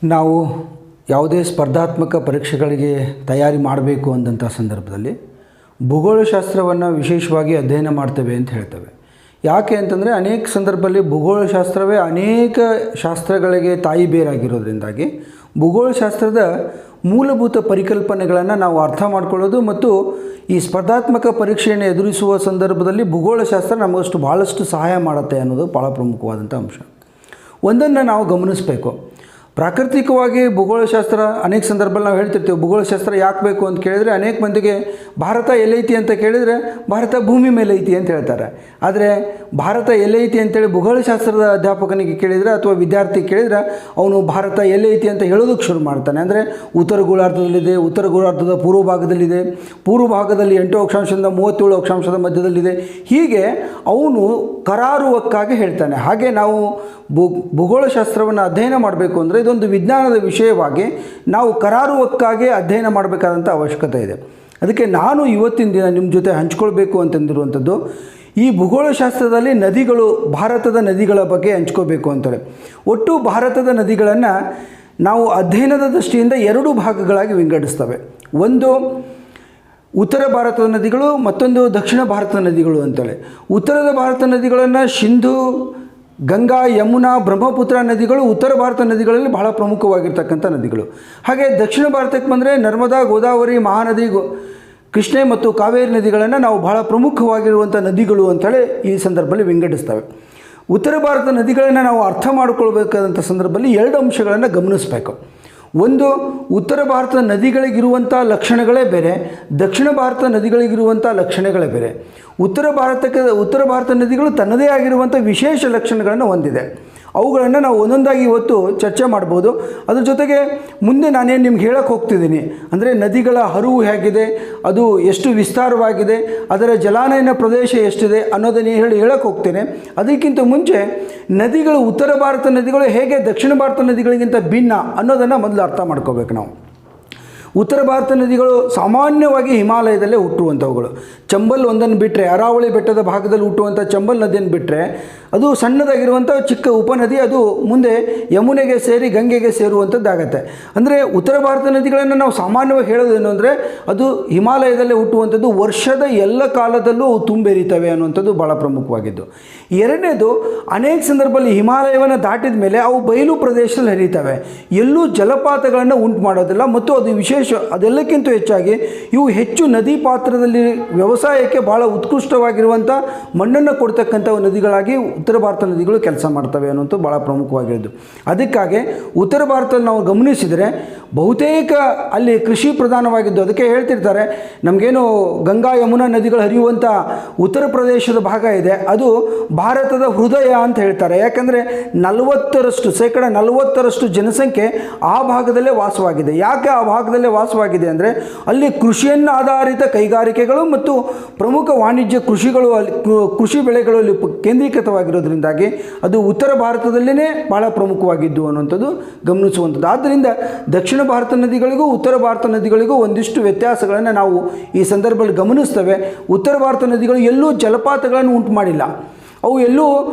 ನಾವು ಯಾವುದೇ ಸ್ಪರ್ಧಾತ್ಮಕ ಪರೀಕ್ಷೆಗಳಿಗೆ ತಯಾರಿ ಮಾಡಬೇಕು ಅಂದಂಥ ಸಂದರ್ಭದಲ್ಲಿ ಭೂಗೋಳಶಾಸ್ತ್ರವನ್ನು ವಿಶೇಷವಾಗಿ ಅಧ್ಯಯನ ಮಾಡ್ತೇವೆ ಅಂತ ಹೇಳ್ತೇವೆ. ಯಾಕೆ ಅಂತಂದರೆ ಅನೇಕ ಸಂದರ್ಭದಲ್ಲಿ ಭೂಗೋಳಶಾಸ್ತ್ರವೇ ಅನೇಕ ಶಾಸ್ತ್ರಗಳಿಗೆ ತಾಯಿ ಬೇರಾಗಿರೋದ್ರಿಂದಾಗಿ ಭೂಗೋಳಶಾಸ್ತ್ರದ ಮೂಲಭೂತ ಪರಿಕಲ್ಪನೆಗಳನ್ನು ನಾವು ಅರ್ಥ ಮಾಡ್ಕೊಳ್ಳೋದು ಮತ್ತು ಈ ಸ್ಪರ್ಧಾತ್ಮಕ ಪರೀಕ್ಷೆಯನ್ನು ಎದುರಿಸುವ ಸಂದರ್ಭದಲ್ಲಿ ಭೂಗೋಳಶಾಸ್ತ್ರ ನಮಗಷ್ಟು ಭಾಳಷ್ಟು ಸಹಾಯ ಮಾಡುತ್ತೆ ಅನ್ನೋದು ಭಾಳ ಪ್ರಮುಖವಾದಂಥ ಅಂಶ. ಒಂದನ್ನು ನಾವು ಗಮನಿಸಬೇಕು. ಪ್ರಾಕೃತಿಕವಾಗಿ ಭೂಗೋಳಶಾಸ್ತ್ರ ಅನೇಕ ಸಂದರ್ಭದಲ್ಲಿ ನಾವು ಹೇಳ್ತಿರ್ತೀವಿ, ಭೂಗೋಳಶಾಸ್ತ್ರ ಯಾಕೆ ಬೇಕು ಅಂತ ಕೇಳಿದರೆ ಅನೇಕ ಮಂದಿಗೆ ಭಾರತ ಎಲ್ಲೈತಿ ಅಂತ ಕೇಳಿದರೆ ಭಾರತ ಭೂಮಿ ಮೇಲೆ ಐತಿ ಅಂತ ಹೇಳ್ತಾರೆ. ಆದರೆ ಭಾರತ ಎಲ್ಲೈತಿ ಅಂತೇಳಿ ಭೂಗೋಳಶಾಸ್ತ್ರದ ಅಧ್ಯಾಪಕನಿಗೆ ಕೇಳಿದರೆ ಅಥವಾ ವಿದ್ಯಾರ್ಥಿ ಕೇಳಿದರೆ ಅವನು ಭಾರತ ಎಲ್ಲೈತಿ ಅಂತ ಹೇಳೋದಕ್ಕೆ ಶುರು ಮಾಡ್ತಾನೆ. ಅಂದರೆ ಉತ್ತರ ಗೋಳಾರ್ಧದಲ್ಲಿದೆ, ಉತ್ತರ ಗೋಳಾರ್ಧದ ಪೂರ್ವ ಭಾಗದಲ್ಲಿದೆ, ಪೂರ್ವ ಭಾಗದಲ್ಲಿ 8 ಅಕ್ಷಾಂಶದಿಂದ 37 ಅಕ್ಷಾಂಶದ ಮಧ್ಯದಲ್ಲಿದೆ. ಹೀಗೆ ಅವನು ಕರಾರುವಕ್ಕಾಗಿ ಹೇಳ್ತಾನೆ. ಹಾಗೆ ನಾವು ಭೂಗೋಳಶಾಸ್ತ್ರವನ್ನು ಅಧ್ಯಯನ ಮಾಡಬೇಕು ಅಂದರೆ ಇದೊಂದು ವಿಜ್ಞಾನದ ವಿಷಯವಾಗಿ ನಾವು ಕರಾರುವಕ್ಕಾಗಿ ಅಧ್ಯಯನ ಮಾಡಬೇಕಾದಂಥ ಅವಶ್ಯಕತೆ ಇದೆ. ಅದಕ್ಕೆ ನಾನು ಇವತ್ತಿನ ದಿನ ನಿಮ್ಮ ಜೊತೆ ಹಂಚ್ಕೊಳ್ಬೇಕು ಅಂತಂದಿರುವಂಥದ್ದು ಈ ಭೂಗೋಳಶಾಸ್ತ್ರದಲ್ಲಿ ನದಿಗಳು, ಭಾರತದ ನದಿಗಳ ಬಗ್ಗೆ ಹಂಚ್ಕೋಬೇಕು ಅಂತಾರೆ. ಒಟ್ಟು ಭಾರತದ ನದಿಗಳನ್ನು ನಾವು ಅಧ್ಯಯನದ ದೃಷ್ಟಿಯಿಂದ 2 ಭಾಗಗಳಾಗಿ ವಿಂಗಡಿಸ್ತವೆ. ಒಂದು ಉತ್ತರ ಭಾರತದ ನದಿಗಳು, ಮತ್ತೊಂದು ದಕ್ಷಿಣ ಭಾರತದ ನದಿಗಳು ಅಂತೇಳಿ. ಉತ್ತರದ ಭಾರತ ನದಿಗಳನ್ನು ಸಿಂಧು, ಗಂಗಾ, ಯಮುನಾ, ಬ್ರಹ್ಮಪುತ್ರ ನದಿಗಳು ಉತ್ತರ ಭಾರತ ನದಿಗಳಲ್ಲಿ ಬಹಳ ಪ್ರಮುಖವಾಗಿರ್ತಕ್ಕಂಥ ನದಿಗಳು. ಹಾಗೆ ದಕ್ಷಿಣ ಭಾರತಕ್ಕೆ ಬಂದರೆ ನರ್ಮದಾ, ಗೋದಾವರಿ, ಮಹಾನದಿ, ಕೃಷ್ಣೆ ಮತ್ತು ಕಾವೇರಿ ನದಿಗಳನ್ನು ನಾವು ಬಹಳ ಪ್ರಮುಖವಾಗಿರುವಂಥ ನದಿಗಳು ಅಂಥೇಳಿ ಈ ಸಂದರ್ಭದಲ್ಲಿ ವಿಂಗಡಿಸ್ತವೆ. ಉತ್ತರ ಭಾರತ ನದಿಗಳನ್ನು ನಾವು ಅರ್ಥ ಮಾಡಿಕೊಳ್ಬೇಕಾದಂಥ ಸಂದರ್ಭದಲ್ಲಿ 2 ಅಂಶಗಳನ್ನು ಗಮನಿಸಬೇಕು. ಒಂದು, ಉತ್ತರ ಭಾರತದ ನದಿಗಳಿಗಿರುವಂಥ ಲಕ್ಷಣಗಳೇ ಬೇರೆ, ದಕ್ಷಿಣ ಭಾರತ ನದಿಗಳಿಗಿರುವಂಥ ಲಕ್ಷಣಗಳೇ ಬೇರೆ. ಉತ್ತರ ಭಾರತ ನದಿಗಳು ತನ್ನದೇ ಆಗಿರುವಂಥ ವಿಶೇಷ ಲಕ್ಷಣಗಳನ್ನು ಹೊಂದಿದೆ. ಅವುಗಳನ್ನು ನಾವು ಒಂದೊಂದಾಗಿ ಇವತ್ತು ಚರ್ಚೆ ಮಾಡ್ಬೋದು. ಅದ್ರ ಜೊತೆಗೆ ಮುಂದೆ ನಾನೇನು ನಿಮ್ಗೆ ಹೇಳಕ್ಕೆ ಹೋಗ್ತಿದ್ದೀನಿ ಅಂದರೆ ನದಿಗಳ ಹರಿವು ಹೇಗಿದೆ, ಅದು ಎಷ್ಟು ವಿಸ್ತಾರವಾಗಿದೆ, ಅದರ ಜಲಾನಯನ ಪ್ರದೇಶ ಎಷ್ಟಿದೆ ಅನ್ನೋದನ್ನು ಹೇಳಕ್ಕೆ ಹೋಗ್ತೇನೆ. ಅದಕ್ಕಿಂತ ಮುಂಚೆ ನದಿಗಳು, ಉತ್ತರ ಭಾರತ ನದಿಗಳು ಹೇಗೆ ದಕ್ಷಿಣ ಭಾರತ ನದಿಗಳಿಗಿಂತ ಭಿನ್ನ ಅನ್ನೋದನ್ನು ಮೊದಲು ಅರ್ಥ ಮಾಡ್ಕೋಬೇಕು ನಾವು. ಉತ್ತರ ಭಾರತ ನದಿಗಳು ಸಾಮಾನ್ಯವಾಗಿ ಹಿಮಾಲಯದಲ್ಲೇ ಹುಟ್ಟುವಂಥವುಗಳು. ಚಂಬಲ್ ಒಂದನ್ನು ಬಿಟ್ಟರೆ, ಅರಾವಳಿ ಬೆಟ್ಟದ ಭಾಗದಲ್ಲಿ ಹುಟ್ಟುವಂಥ ಚಂಬಲ್ ನದಿಯನ್ನು ಬಿಟ್ಟರೆ ಅದು ಸಣ್ಣದಾಗಿರುವಂಥ ಚಿಕ್ಕ ಉಪನದಿ, ಅದು ಮುಂದೆ ಯಮುನೆಗೆ ಸೇರಿ ಗಂಗೆಗೆ ಸೇರುವಂಥದ್ದಾಗತ್ತೆ. ಅಂದರೆ ಉತ್ತರ ಭಾರತ ನದಿಗಳನ್ನು ನಾವು ಸಾಮಾನ್ಯವಾಗಿ ಹೇಳೋದೇನು ಅಂದರೆ ಅದು ಹಿಮಾಲಯದಲ್ಲೇ ಹುಟ್ಟುವಂಥದ್ದು, ವರ್ಷದ ಎಲ್ಲ ಕಾಲದಲ್ಲೂ ಅವು ತುಂಬೆರಿತವೆ ಅನ್ನುವಂಥದ್ದು ಭಾಳ ಪ್ರಮುಖವಾಗಿದ್ದು. ಎರಡನೇದು, ಅನೇಕ ಸಂದರ್ಭದಲ್ಲಿ ಹಿಮಾಲಯವನ್ನು ದಾಟಿದ ಮೇಲೆ ಅವು ಬಯಲು ಪ್ರದೇಶದಲ್ಲಿ ಹರಿತವೆ, ಎಲ್ಲೂ ಜಲಪಾತಗಳನ್ನು ಉಂಟು ಮಾಡೋದಿಲ್ಲ. ಮತ್ತು ಅದು ವಿಶೇಷ, ಅದೆಲ್ಲಕ್ಕಿಂತ ಹೆಚ್ಚಾಗಿ ಇವು ಹೆಚ್ಚು ನದಿ ಪಾತ್ರದಲ್ಲಿ ವ್ಯವಸಾಯಕ್ಕೆ ಭಾಳ ಉತ್ಕೃಷ್ಟವಾಗಿರುವಂಥ ಮಣ್ಣನ್ನು ಕೊಡ್ತಕ್ಕಂಥ ನದಿಗಳಾಗಿ ಉತ್ತರ ಭಾರತ ನದಿಗಳು ಕೆಲಸ ಮಾಡ್ತವೆ ಅನ್ನೋಂಥ ಭಾಳ ಪ್ರಮುಖವಾಗಿರೋದು. ಅದಕ್ಕಾಗಿ ಉತ್ತರ ಭಾರತದಲ್ಲಿ ನಾವು ಗಮನಿಸಿದರೆ ಬಹುತೇಕ ಅಲ್ಲಿ ಕೃಷಿ ಪ್ರಧಾನವಾಗಿದ್ದು. ಅದಕ್ಕೆ ಹೇಳ್ತಿರ್ತಾರೆ, ನಮಗೇನು ಗಂಗಾ ಯಮುನಾ ನದಿಗಳು ಹರಿಯುವಂಥ ಉತ್ತರ ಪ್ರದೇಶದ ಭಾಗ ಇದೆ, ಅದು ಭಾರತದ ಹೃದಯ ಅಂತ ಹೇಳ್ತಾರೆ. ಯಾಕಂದರೆ 40% ಜನಸಂಖ್ಯೆ ಆ ಭಾಗದಲ್ಲೇ ವಾಸವಾಗಿದೆ. ಯಾಕೆ ಆ ಭಾಗದಲ್ಲೇ ವಾಸವಾಗಿದೆ ಅಂದರೆ ಅಲ್ಲಿ ಕೃಷಿಯನ್ನು ಆಧಾರಿತ ಕೈಗಾರಿಕೆಗಳು ಮತ್ತು ಪ್ರಮುಖ ವಾಣಿಜ್ಯ ಕೃಷಿ ಬೆಳೆಗಳು ಅಲ್ಲಿ ಕೇಂದ್ರೀಕೃತವಾಗಿರೋದ್ರಿಂದಾಗಿ ಅದು ಉತ್ತರ ಭಾರತದಲ್ಲೇ ಭಾಳ ಪ್ರಮುಖವಾಗಿದ್ದು ಅನ್ನುವಂಥದ್ದು ಗಮನಿಸುವಂಥದ್ದು. ಆದ್ದರಿಂದ ದಕ್ಷಿಣ ಭಾರತ ನದಿಗಳಿಗೂ ಉತ್ತರ ಭಾರತ ನದಿಗಳಿಗೂ ಒಂದಿಷ್ಟು ವ್ಯತ್ಯಾಸಗಳನ್ನು ನಾವು ಈ ಸಂದರ್ಭದಲ್ಲಿ ಗಮನಿಸ್ತೇವೆ. ಉತ್ತರ ಭಾರತ ನದಿಗಳು ಎಲ್ಲೂ ಜಲಪಾತಗಳನ್ನು ಉಂಟು ಮಾಡಿಲ್ಲ. ಅವು ಎಲ್ಲೂ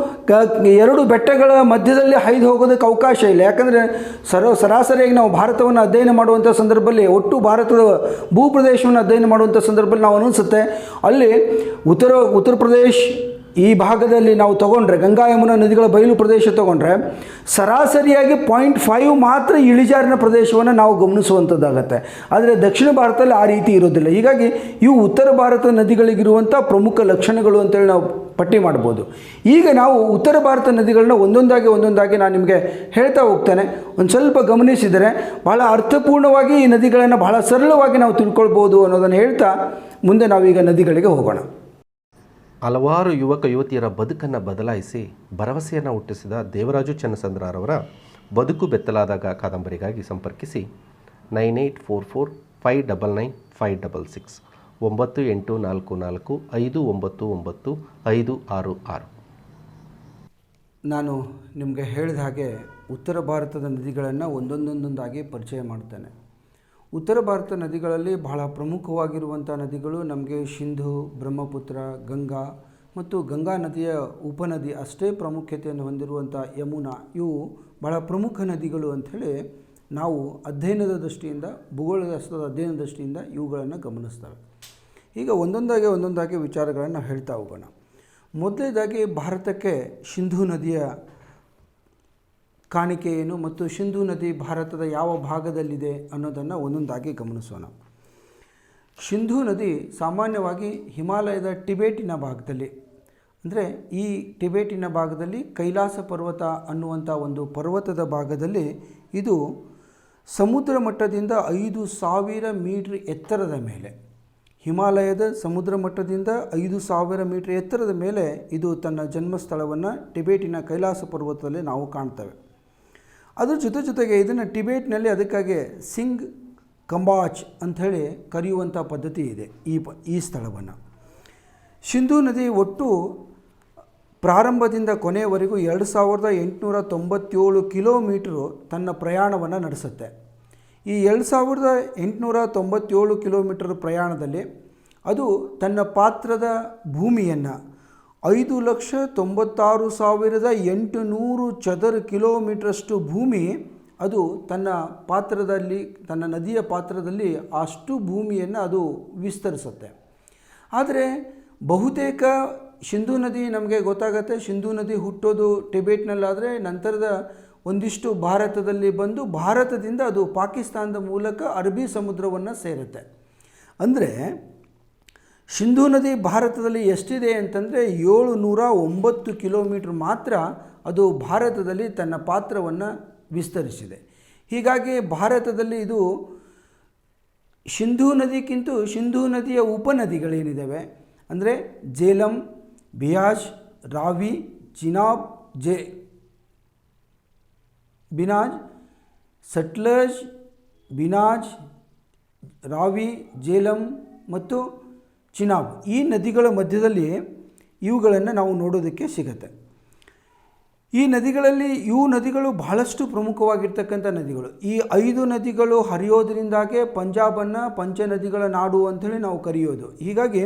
2 ಬೆಟ್ಟಗಳ ಮಧ್ಯದಲ್ಲಿ ಹೈದು ಹೋಗೋದಕ್ಕೆ ಅವಕಾಶ ಇಲ್ಲ. ಯಾಕಂದರೆ ಸರಾಸರಿಯಾಗಿ ನಾವು ಭಾರತವನ್ನು ಅಧ್ಯಯನ ಮಾಡುವಂಥ ಸಂದರ್ಭದಲ್ಲಿ, ಒಟ್ಟು ಭಾರತದ ಭೂಪ್ರದೇಶವನ್ನು ಅಧ್ಯಯನ ಮಾಡುವಂಥ ಸಂದರ್ಭದಲ್ಲಿ ನಾವು ಅನಿಸುತ್ತೆ ಅಲ್ಲಿ ಉತ್ತರ ಪ್ರದೇಶ್ ಈ ಭಾಗದಲ್ಲಿ ನಾವು ತೊಗೊಂಡ್ರೆ, ಗಂಗಾ ಯಮುನಾ ನದಿಗಳ ಬಯಲು ಪ್ರದೇಶ ತೊಗೊಂಡ್ರೆ ಸರಾಸರಿಯಾಗಿ 0.5 ಮಾತ್ರ ಇಳಿಜಾರಿನ ಪ್ರದೇಶವನ್ನು ನಾವು ಗಮನಿಸುವಂಥದ್ದಾಗತ್ತೆ. ಆದರೆ ದಕ್ಷಿಣ ಭಾರತದಲ್ಲಿ ಆ ರೀತಿ ಇರೋದಿಲ್ಲ. ಹೀಗಾಗಿ ಇವು ಉತ್ತರ ಭಾರತ ನದಿಗಳಿಗಿರುವಂಥ ಪ್ರಮುಖ ಲಕ್ಷಣಗಳು ಅಂತೇಳಿ ನಾವು ಪಟ್ಟಿ ಮಾಡ್ಬೋದು. ಈಗ ನಾವು ಉತ್ತರ ಭಾರತ ನದಿಗಳನ್ನ ಒಂದೊಂದಾಗಿ ನಾನು ನಿಮಗೆ ಹೇಳ್ತಾ ಹೋಗ್ತೇನೆ. ಒಂದು ಸ್ವಲ್ಪ ಗಮನಿಸಿದರೆ ಬಹಳ ಅರ್ಥಪೂರ್ಣವಾಗಿ ಈ ನದಿಗಳನ್ನು ಬಹಳ ಸರಳವಾಗಿ ನಾವು ತಿಳ್ಕೊಳ್ಬೋದು ಅನ್ನೋದನ್ನು ಹೇಳ್ತಾ ಮುಂದೆ ನಾವೀಗ ನದಿಗಳಿಗೆ ಹೋಗೋಣ. ಹಲವಾರು ಯುವಕ ಯುವತಿಯರ ಬದುಕನ್ನು ಬದಲಾಯಿಸಿ ಭರವಸೆಯನ್ನು ಹುಟ್ಟಿಸಿದ ದೇವರಾಜು ಚನ್ನಸಂದ್ರರವರ ಬದುಕು ಬೆತ್ತಲಾದಾಗ ಕಾದಂಬರಿಗಾಗಿ ಸಂಪರ್ಕಿಸಿ 9844599566 9844599566. ನಾನು ನಿಮಗೆ ಹೇಳಿದ ಹಾಗೆ ಉತ್ತರ ಭಾರತದ ನದಿಗಳನ್ನು ಒಂದೊಂದಾಗಿ ಪರಿಚಯ ಮಾಡ್ತೇನೆ. ಉತ್ತರ ಭಾರತ ನದಿಗಳಲ್ಲಿ ಬಹಳ ಪ್ರಮುಖವಾಗಿರುವಂಥ ನದಿಗಳು ನಮಗೆ ಸಿಂಧು, ಬ್ರಹ್ಮಪುತ್ರ, ಗಂಗಾ ಮತ್ತು ಗಂಗಾ ನದಿಯ ಉಪನದಿ ಅಷ್ಟೇ ಪ್ರಾಮುಖ್ಯತೆಯನ್ನು ಹೊಂದಿರುವಂಥ ಯಮುನಾ, ಇವು ಬಹಳ ಪ್ರಮುಖ ನದಿಗಳು ಅಂಥೇಳಿ ನಾವು ಅಧ್ಯಯನದ ದೃಷ್ಟಿಯಿಂದ ಭೂಗೋಳಶಾಸ್ತ್ರದ ಅಧ್ಯಯನದ ದೃಷ್ಟಿಯಿಂದ ಇವುಗಳನ್ನು ಗಮನಿಸ್ತವೆ. ಈಗ ಒಂದೊಂದಾಗಿ ವಿಚಾರಗಳನ್ನು ಹೇಳ್ತಾ ಹೋಗೋಣ. ಮೊದಲನೇದಾಗಿ ಭಾರತಕ್ಕೆ ಸಿಂಧೂ ನದಿಯ ಕಾಣಿಕೆ ಏನು ಮತ್ತು ಸಿಂಧೂ ನದಿ ಭಾರತದ ಯಾವ ಭಾಗದಲ್ಲಿದೆ ಅನ್ನೋದನ್ನು ಒಂದೊಂದಾಗಿ ಗಮನಿಸೋಣ. ಸಿಂಧೂ ನದಿ ಸಾಮಾನ್ಯವಾಗಿ ಹಿಮಾಲಯದ ಟಿಬೇಟಿನ ಭಾಗದಲ್ಲಿ, ಅಂದರೆ ಈ ಟಿಬೇಟಿನ ಭಾಗದಲ್ಲಿ ಕೈಲಾಸ ಪರ್ವತ ಅನ್ನುವಂಥ ಒಂದು ಪರ್ವತದ ಭಾಗದಲ್ಲಿ ಇದು ಸಮುದ್ರ ಮಟ್ಟದಿಂದ 5,000 ಮೀಟ್ರ್ ಎತ್ತರದ ಮೇಲೆ, ಹಿಮಾಲಯದ ಸಮುದ್ರ ಮಟ್ಟದಿಂದ 5,000 ಮೀಟ್ರ್ ಎತ್ತರದ ಮೇಲೆ ಇದು ತನ್ನ ಜನ್ಮಸ್ಥಳವನ್ನು ಟಿಬೇಟಿನ ಕೈಲಾಸ ಪರ್ವತದಲ್ಲಿ ನಾವು ಕಾಣ್ತೇವೆ. ಅದ್ರ ಜೊತೆಗೆ ಇದನ್ನು ಟಿಬೇಟ್ನಲ್ಲಿ ಅದಕ್ಕಾಗಿ ಸಿಂಗ್ ಕಂಬಾಚ್ ಅಂಥೇಳಿ ಕರೆಯುವಂಥ ಪದ್ಧತಿ ಇದೆ ಈ ಸ್ಥಳವನ್ನು. ಸಿಂಧೂ ನದಿ ಒಟ್ಟು ಪ್ರಾರಂಭದಿಂದ ಕೊನೆಯವರೆಗೂ 2,897 ಕಿಲೋಮೀಟ್ರು ತನ್ನ ಪ್ರಯಾಣವನ್ನು ನಡೆಸುತ್ತೆ. ಈ 2,897 ಕಿಲೋಮೀಟರ್ ಪ್ರಯಾಣದಲ್ಲಿ ಅದು ತನ್ನ ಪಾತ್ರದ ಭೂಮಿಯನ್ನು 5,96,800 ಚದರ ಕಿಲೋಮೀಟ್ರಷ್ಟು ಭೂಮಿ ಅದು ತನ್ನ ನದಿಯ ಪಾತ್ರದಲ್ಲಿ ಅಷ್ಟು ಭೂಮಿಯನ್ನು ಅದು ವಿಸ್ತರಿಸುತ್ತೆ. ಆದರೆ ಬಹುತೇಕ ಸಿಂಧೂ ನದಿ ನಮಗೆ ಗೊತ್ತಾಗುತ್ತೆ, ಸಿಂಧೂ ನದಿ ಹುಟ್ಟೋದು ಟಿಬೇಟ್ನಲ್ಲಾದರೆ ನಂತರದ ಒಂದಿಷ್ಟು ಭಾರತದಲ್ಲಿ ಬಂದು ಭಾರತದಿಂದ ಅದು ಪಾಕಿಸ್ತಾನದ ಮೂಲಕ ಅರಬ್ಬಿ ಸಮುದ್ರವನ್ನು ಸೇರುತ್ತೆ. ಅಂದರೆ ಸಿಂಧೂ ನದಿ ಭಾರತದಲ್ಲಿ ಎಷ್ಟಿದೆ ಅಂತಂದರೆ 709 ಕಿಲೋಮೀಟ್ರ್ ಮಾತ್ರ ಅದು ಭಾರತದಲ್ಲಿ ತನ್ನ ಪಾತ್ರವನ್ನು ವಿಸ್ತರಿಸಿದೆ. ಹೀಗಾಗಿ ಭಾರತದಲ್ಲಿ ಇದು ಸಿಂಧೂ ನದಿಗಿಂತ ಸಿಂಧೂ ನದಿಯ ಉಪನದಿಗಳೇನಿದ್ದಾವೆ ಅಂದರೆ ಜೇಲಂ, ಬಿಯಾಸ್, ರಾವಿ, ಚಿನಾಬ್, ಬಿನಾಜ್, ಸಟ್ಲಜ್, ಬಿನಾಜ್, ರಾವಿ, ಜೇಲಂ ಮತ್ತು ಚಿನಾಬ್ ಈ ನದಿಗಳ ಮಧ್ಯದಲ್ಲಿ ಇವುಗಳನ್ನು ನಾವು ನೋಡೋದಕ್ಕೆ ಸಿಗುತ್ತೆ. ಈ ನದಿಗಳು ಬಹಳಷ್ಟು ಪ್ರಮುಖವಾಗಿರ್ತಕ್ಕಂಥ ನದಿಗಳು. ಈ 5 ನದಿಗಳು ಹರಿಯೋದ್ರಿಂದಾಗೆ ಪಂಜಾಬನ್ನು ಪಂಚನದಿಗಳ ನಾಡು ಅಂಥೇಳಿ ನಾವು ಕರೆಯೋದು. ಹೀಗಾಗಿ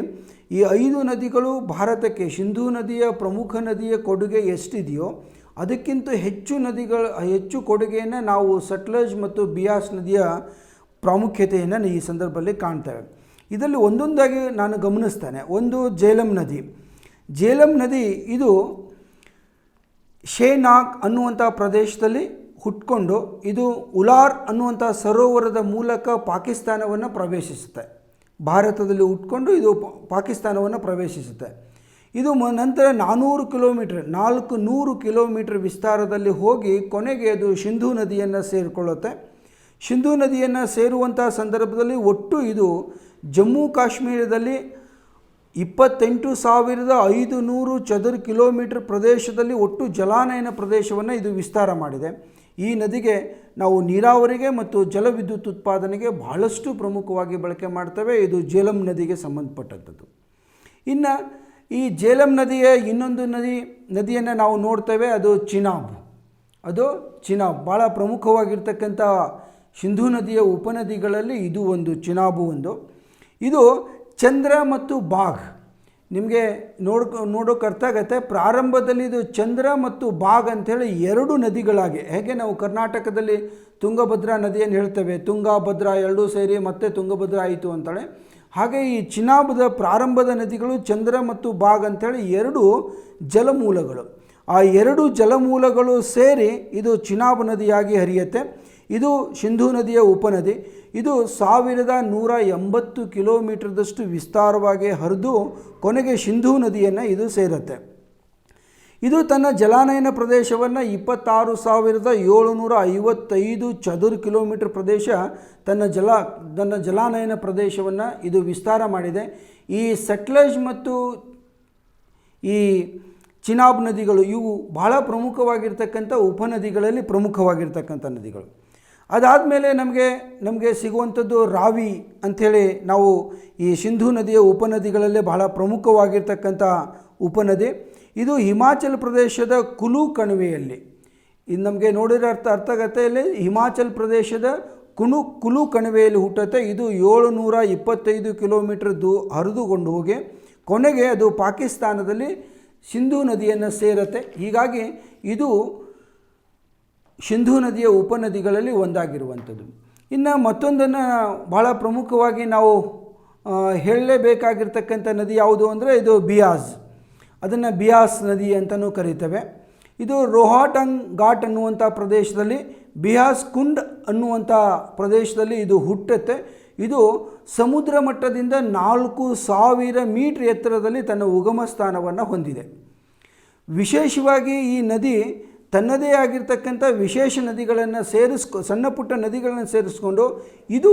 ಈ 5 ನದಿಗಳು ಭಾರತಕ್ಕೆ ಸಿಂಧೂ ನದಿಯ ಪ್ರಮುಖ ನದಿಯ ಕೊಡುಗೆ ಎಷ್ಟಿದೆಯೋ ಅದಕ್ಕಿಂತ ಹೆಚ್ಚು ಕೊಡುಗೆಯನ್ನು ನಾವು ಸಟ್ಲಜ್ ಮತ್ತು ಬಿಯಾಸ್ ನದಿಯ ಪ್ರಾಮುಖ್ಯತೆಯನ್ನು ಈ ಸಂದರ್ಭದಲ್ಲಿ ಕಾಣ್ತೇವೆ. ಇದರಲ್ಲಿ ಒಂದೊಂದಾಗಿ ನಾನು ಗಮನಿಸ್ತೇನೆ. ಒಂದು ಜೇಲಂ ನದಿ ಇದು ಶೇನಾಗ್ ಅನ್ನುವಂಥ ಪ್ರದೇಶದಲ್ಲಿ ಹುಟ್ಕೊಂಡು ಇದು ಉಲಾರ್ ಅನ್ನುವಂಥ ಸರೋವರದ ಮೂಲಕ ಪಾಕಿಸ್ತಾನವನ್ನು ಪ್ರವೇಶಿಸುತ್ತೆ. ಭಾರತದಲ್ಲಿ ಹುಟ್ಕೊಂಡು ಇದು ಪಾಕಿಸ್ತಾನವನ್ನು ಪ್ರವೇಶಿಸುತ್ತೆ. ಇದು ನಂತರ 400 ಕಿಲೋಮೀಟರ್ ವಿಸ್ತಾರದಲ್ಲಿ ಹೋಗಿ ಕೊನೆಗೆ ಅದು ಸಿಂಧೂ ನದಿಯನ್ನು ಸೇರಿಕೊಳ್ಳುತ್ತೆ. ಸಿಂಧೂ ನದಿಯನ್ನು ಸೇರುವಂಥ ಸಂದರ್ಭದಲ್ಲಿ ಒಟ್ಟು ಇದು ಜಮ್ಮು ಕಾಶ್ಮೀರದಲ್ಲಿ 28,500 ಚದರ ಕಿಲೋಮೀಟರ್ ಪ್ರದೇಶದಲ್ಲಿ ಒಟ್ಟು ಜಲಾನಯನ ಪ್ರದೇಶವನ್ನು ಇದು ವಿಸ್ತಾರ ಮಾಡಿದೆ. ಈ ನದಿಗೆ ನಾವು ನೀರಾವರಿಗೆ ಮತ್ತು ಜಲವಿದ್ಯುತ್ ಉತ್ಪಾದನೆಗೆ ಬಹಳಷ್ಟು ಪ್ರಮುಖವಾಗಿ ಬಳಕೆ ಮಾಡ್ತೇವೆ. ಇದು ಜೇಲಂ ನದಿಗೆ ಸಂಬಂಧಪಟ್ಟಂಥದ್ದು. ಇನ್ನು ಈ ಜೇಲಂ ನದಿಯ ಇನ್ನೊಂದು ನದಿಯನ್ನು ನಾವು ನೋಡ್ತೇವೆ, ಅದು ಚಿನಾಬ್. ಭಾಳ ಪ್ರಮುಖವಾಗಿರ್ತಕ್ಕಂಥ ಸಿಂಧೂ ನದಿಯ ಉಪನದಿಗಳಲ್ಲಿ ಇದು ಒಂದು. ಚಿನಾಬು ಒಂದು. ಇದು ಚಂದ್ರ ಮತ್ತು ಬಾಘ್ ನಿಮಗೆ ನೋಡೋಕೆ ಅರ್ಥ ಆಗುತ್ತೆ. ಪ್ರಾರಂಭದಲ್ಲಿ ಇದು ಚಂದ್ರ ಮತ್ತು ಬಾಘ್ ಅಂಥೇಳಿ 2 ನದಿಗಳಾಗಿ, ಹೇಗೆ ನಾವು ಕರ್ನಾಟಕದಲ್ಲಿ ತುಂಗಭದ್ರಾ ನದಿಯನ್ನು ಹೇಳ್ತೇವೆ, ತುಂಗಭದ್ರಾ ಎರಡೂ ಸೇರಿ ಮತ್ತೆ ತುಂಗಭದ್ರಾ ಆಯಿತು ಅಂತೇಳಿ, ಹಾಗೆ ಈ ಚಿನಾಬದ ಪ್ರಾರಂಭದ ನದಿಗಳು ಚಂದ್ರ ಮತ್ತು ಬಾಘ್ ಅಂಥೇಳಿ 2 ಜಲಮೂಲಗಳು. ಆ 2 ಜಲಮೂಲಗಳು ಸೇರಿ ಇದು ಚಿನಾಬ್ ನದಿಯಾಗಿ ಹರಿಯುತ್ತೆ. ಇದು ಸಿಂಧೂ ನದಿಯ ಉಪನದಿ. ಇದು 1,180 ಕಿಲೋಮೀಟರ್ದಷ್ಟು ವಿಸ್ತಾರವಾಗಿ ಹರಿದು ಕೊನೆಗೆ ಸಿಂಧೂ ನದಿಯನ್ನು ಇದು ಸೇರುತ್ತೆ. ಇದು ತನ್ನ ಜಲಾನಯನ ಪ್ರದೇಶವನ್ನು 26,755 ಚದುರ ಕಿಲೋಮೀಟರ್ ಪ್ರದೇಶ ತನ್ನ ಜಲಾನಯನ ಪ್ರದೇಶವನ್ನು ಇದು ವಿಸ್ತಾರ ಮಾಡಿದೆ. ಈ ಸಟ್ಲಜ್ ಮತ್ತು ಈ ಚಿನಾಬ್ ನದಿಗಳು ಇವು ಬಹಳ ಪ್ರಮುಖವಾಗಿರ್ತಕ್ಕಂಥ ಉಪನದಿಗಳಲ್ಲಿ ಪ್ರಮುಖವಾಗಿರ್ತಕ್ಕಂಥ ನದಿಗಳು. ಅದಾದಮೇಲೆ ನಮಗೆ ಸಿಗುವಂಥದ್ದು ರಾವಿ ಅಂಥೇಳಿ, ನಾವು ಈ ಸಿಂಧೂ ನದಿಯ ಉಪನದಿಗಳಲ್ಲೇ ಬಹಳ ಪ್ರಮುಖವಾಗಿರ್ತಕ್ಕಂಥ ಉಪನದಿ. ಇದು ಹಿಮಾಚಲ ಪ್ರದೇಶದ ಕುಲು ಕಣಿವೆಯಲ್ಲಿ, ಇದು ನಮಗೆ ನೋಡಿದ್ರೆ ಅರ್ಥ ಆಗುತ್ತೆ. ಇಲ್ಲಿ ಹಿಮಾಚಲ ಪ್ರದೇಶದ ಕುಲು ಕಣಿವೆಯಲ್ಲಿ ಹುಟ್ಟುತ್ತೆ. ಇದು 725 ಕಿಲೋಮೀಟರ್ ಹರಿದುಕೊಂಡು ಹೋಗಿ ಕೊನೆಗೆ ಅದು ಪಾಕಿಸ್ತಾನದಲ್ಲಿ ಸಿಂಧೂ ನದಿಯನ್ನು ಸೇರುತ್ತೆ. ಹೀಗಾಗಿ ಇದು ಸಿಂಧೂ ನದಿಯ ಉಪನದಿಗಳಲ್ಲಿ ಒಂದಾಗಿರುವಂಥದ್ದು. ಇನ್ನು ಮತ್ತೊಂದನ್ನು ಭಾಳ ಪ್ರಮುಖವಾಗಿ ನಾವು ಹೇಳಲೇಬೇಕಾಗಿರ್ತಕ್ಕಂಥ ನದಿ ಯಾವುದು ಅಂದರೆ ಇದು ಬಿಯಾಸ್. ಅದನ್ನು ಬಿಯಾಸ್ ನದಿ ಅಂತಲೂ ಕರೀತೇವೆ. ಇದು ರೋಹಾಟಂಗ್ ಘಾಟ್ ಅನ್ನುವಂಥ ಪ್ರದೇಶದಲ್ಲಿ, ಬಿಯಾಸ್ ಕುಂಡ್ ಅನ್ನುವಂಥ ಪ್ರದೇಶದಲ್ಲಿ ಇದು ಹುಟ್ಟುತ್ತೆ. ಇದು ಸಮುದ್ರ ಮಟ್ಟದಿಂದ 4000 ಮೀಟರ್ ಎತ್ತರದಲ್ಲಿ ತನ್ನ ಉಗಮ ಸ್ಥಾನವನ್ನು ಹೊಂದಿದೆ. ವಿಶೇಷವಾಗಿ ಈ ನದಿ ತನ್ನದೇ ಆಗಿರ್ತಕ್ಕಂಥ ವಿಶೇಷ ನದಿಗಳನ್ನು ಸಣ್ಣ ಪುಟ್ಟ ನದಿಗಳನ್ನು ಸೇರಿಸ್ಕೊಂಡು ಇದು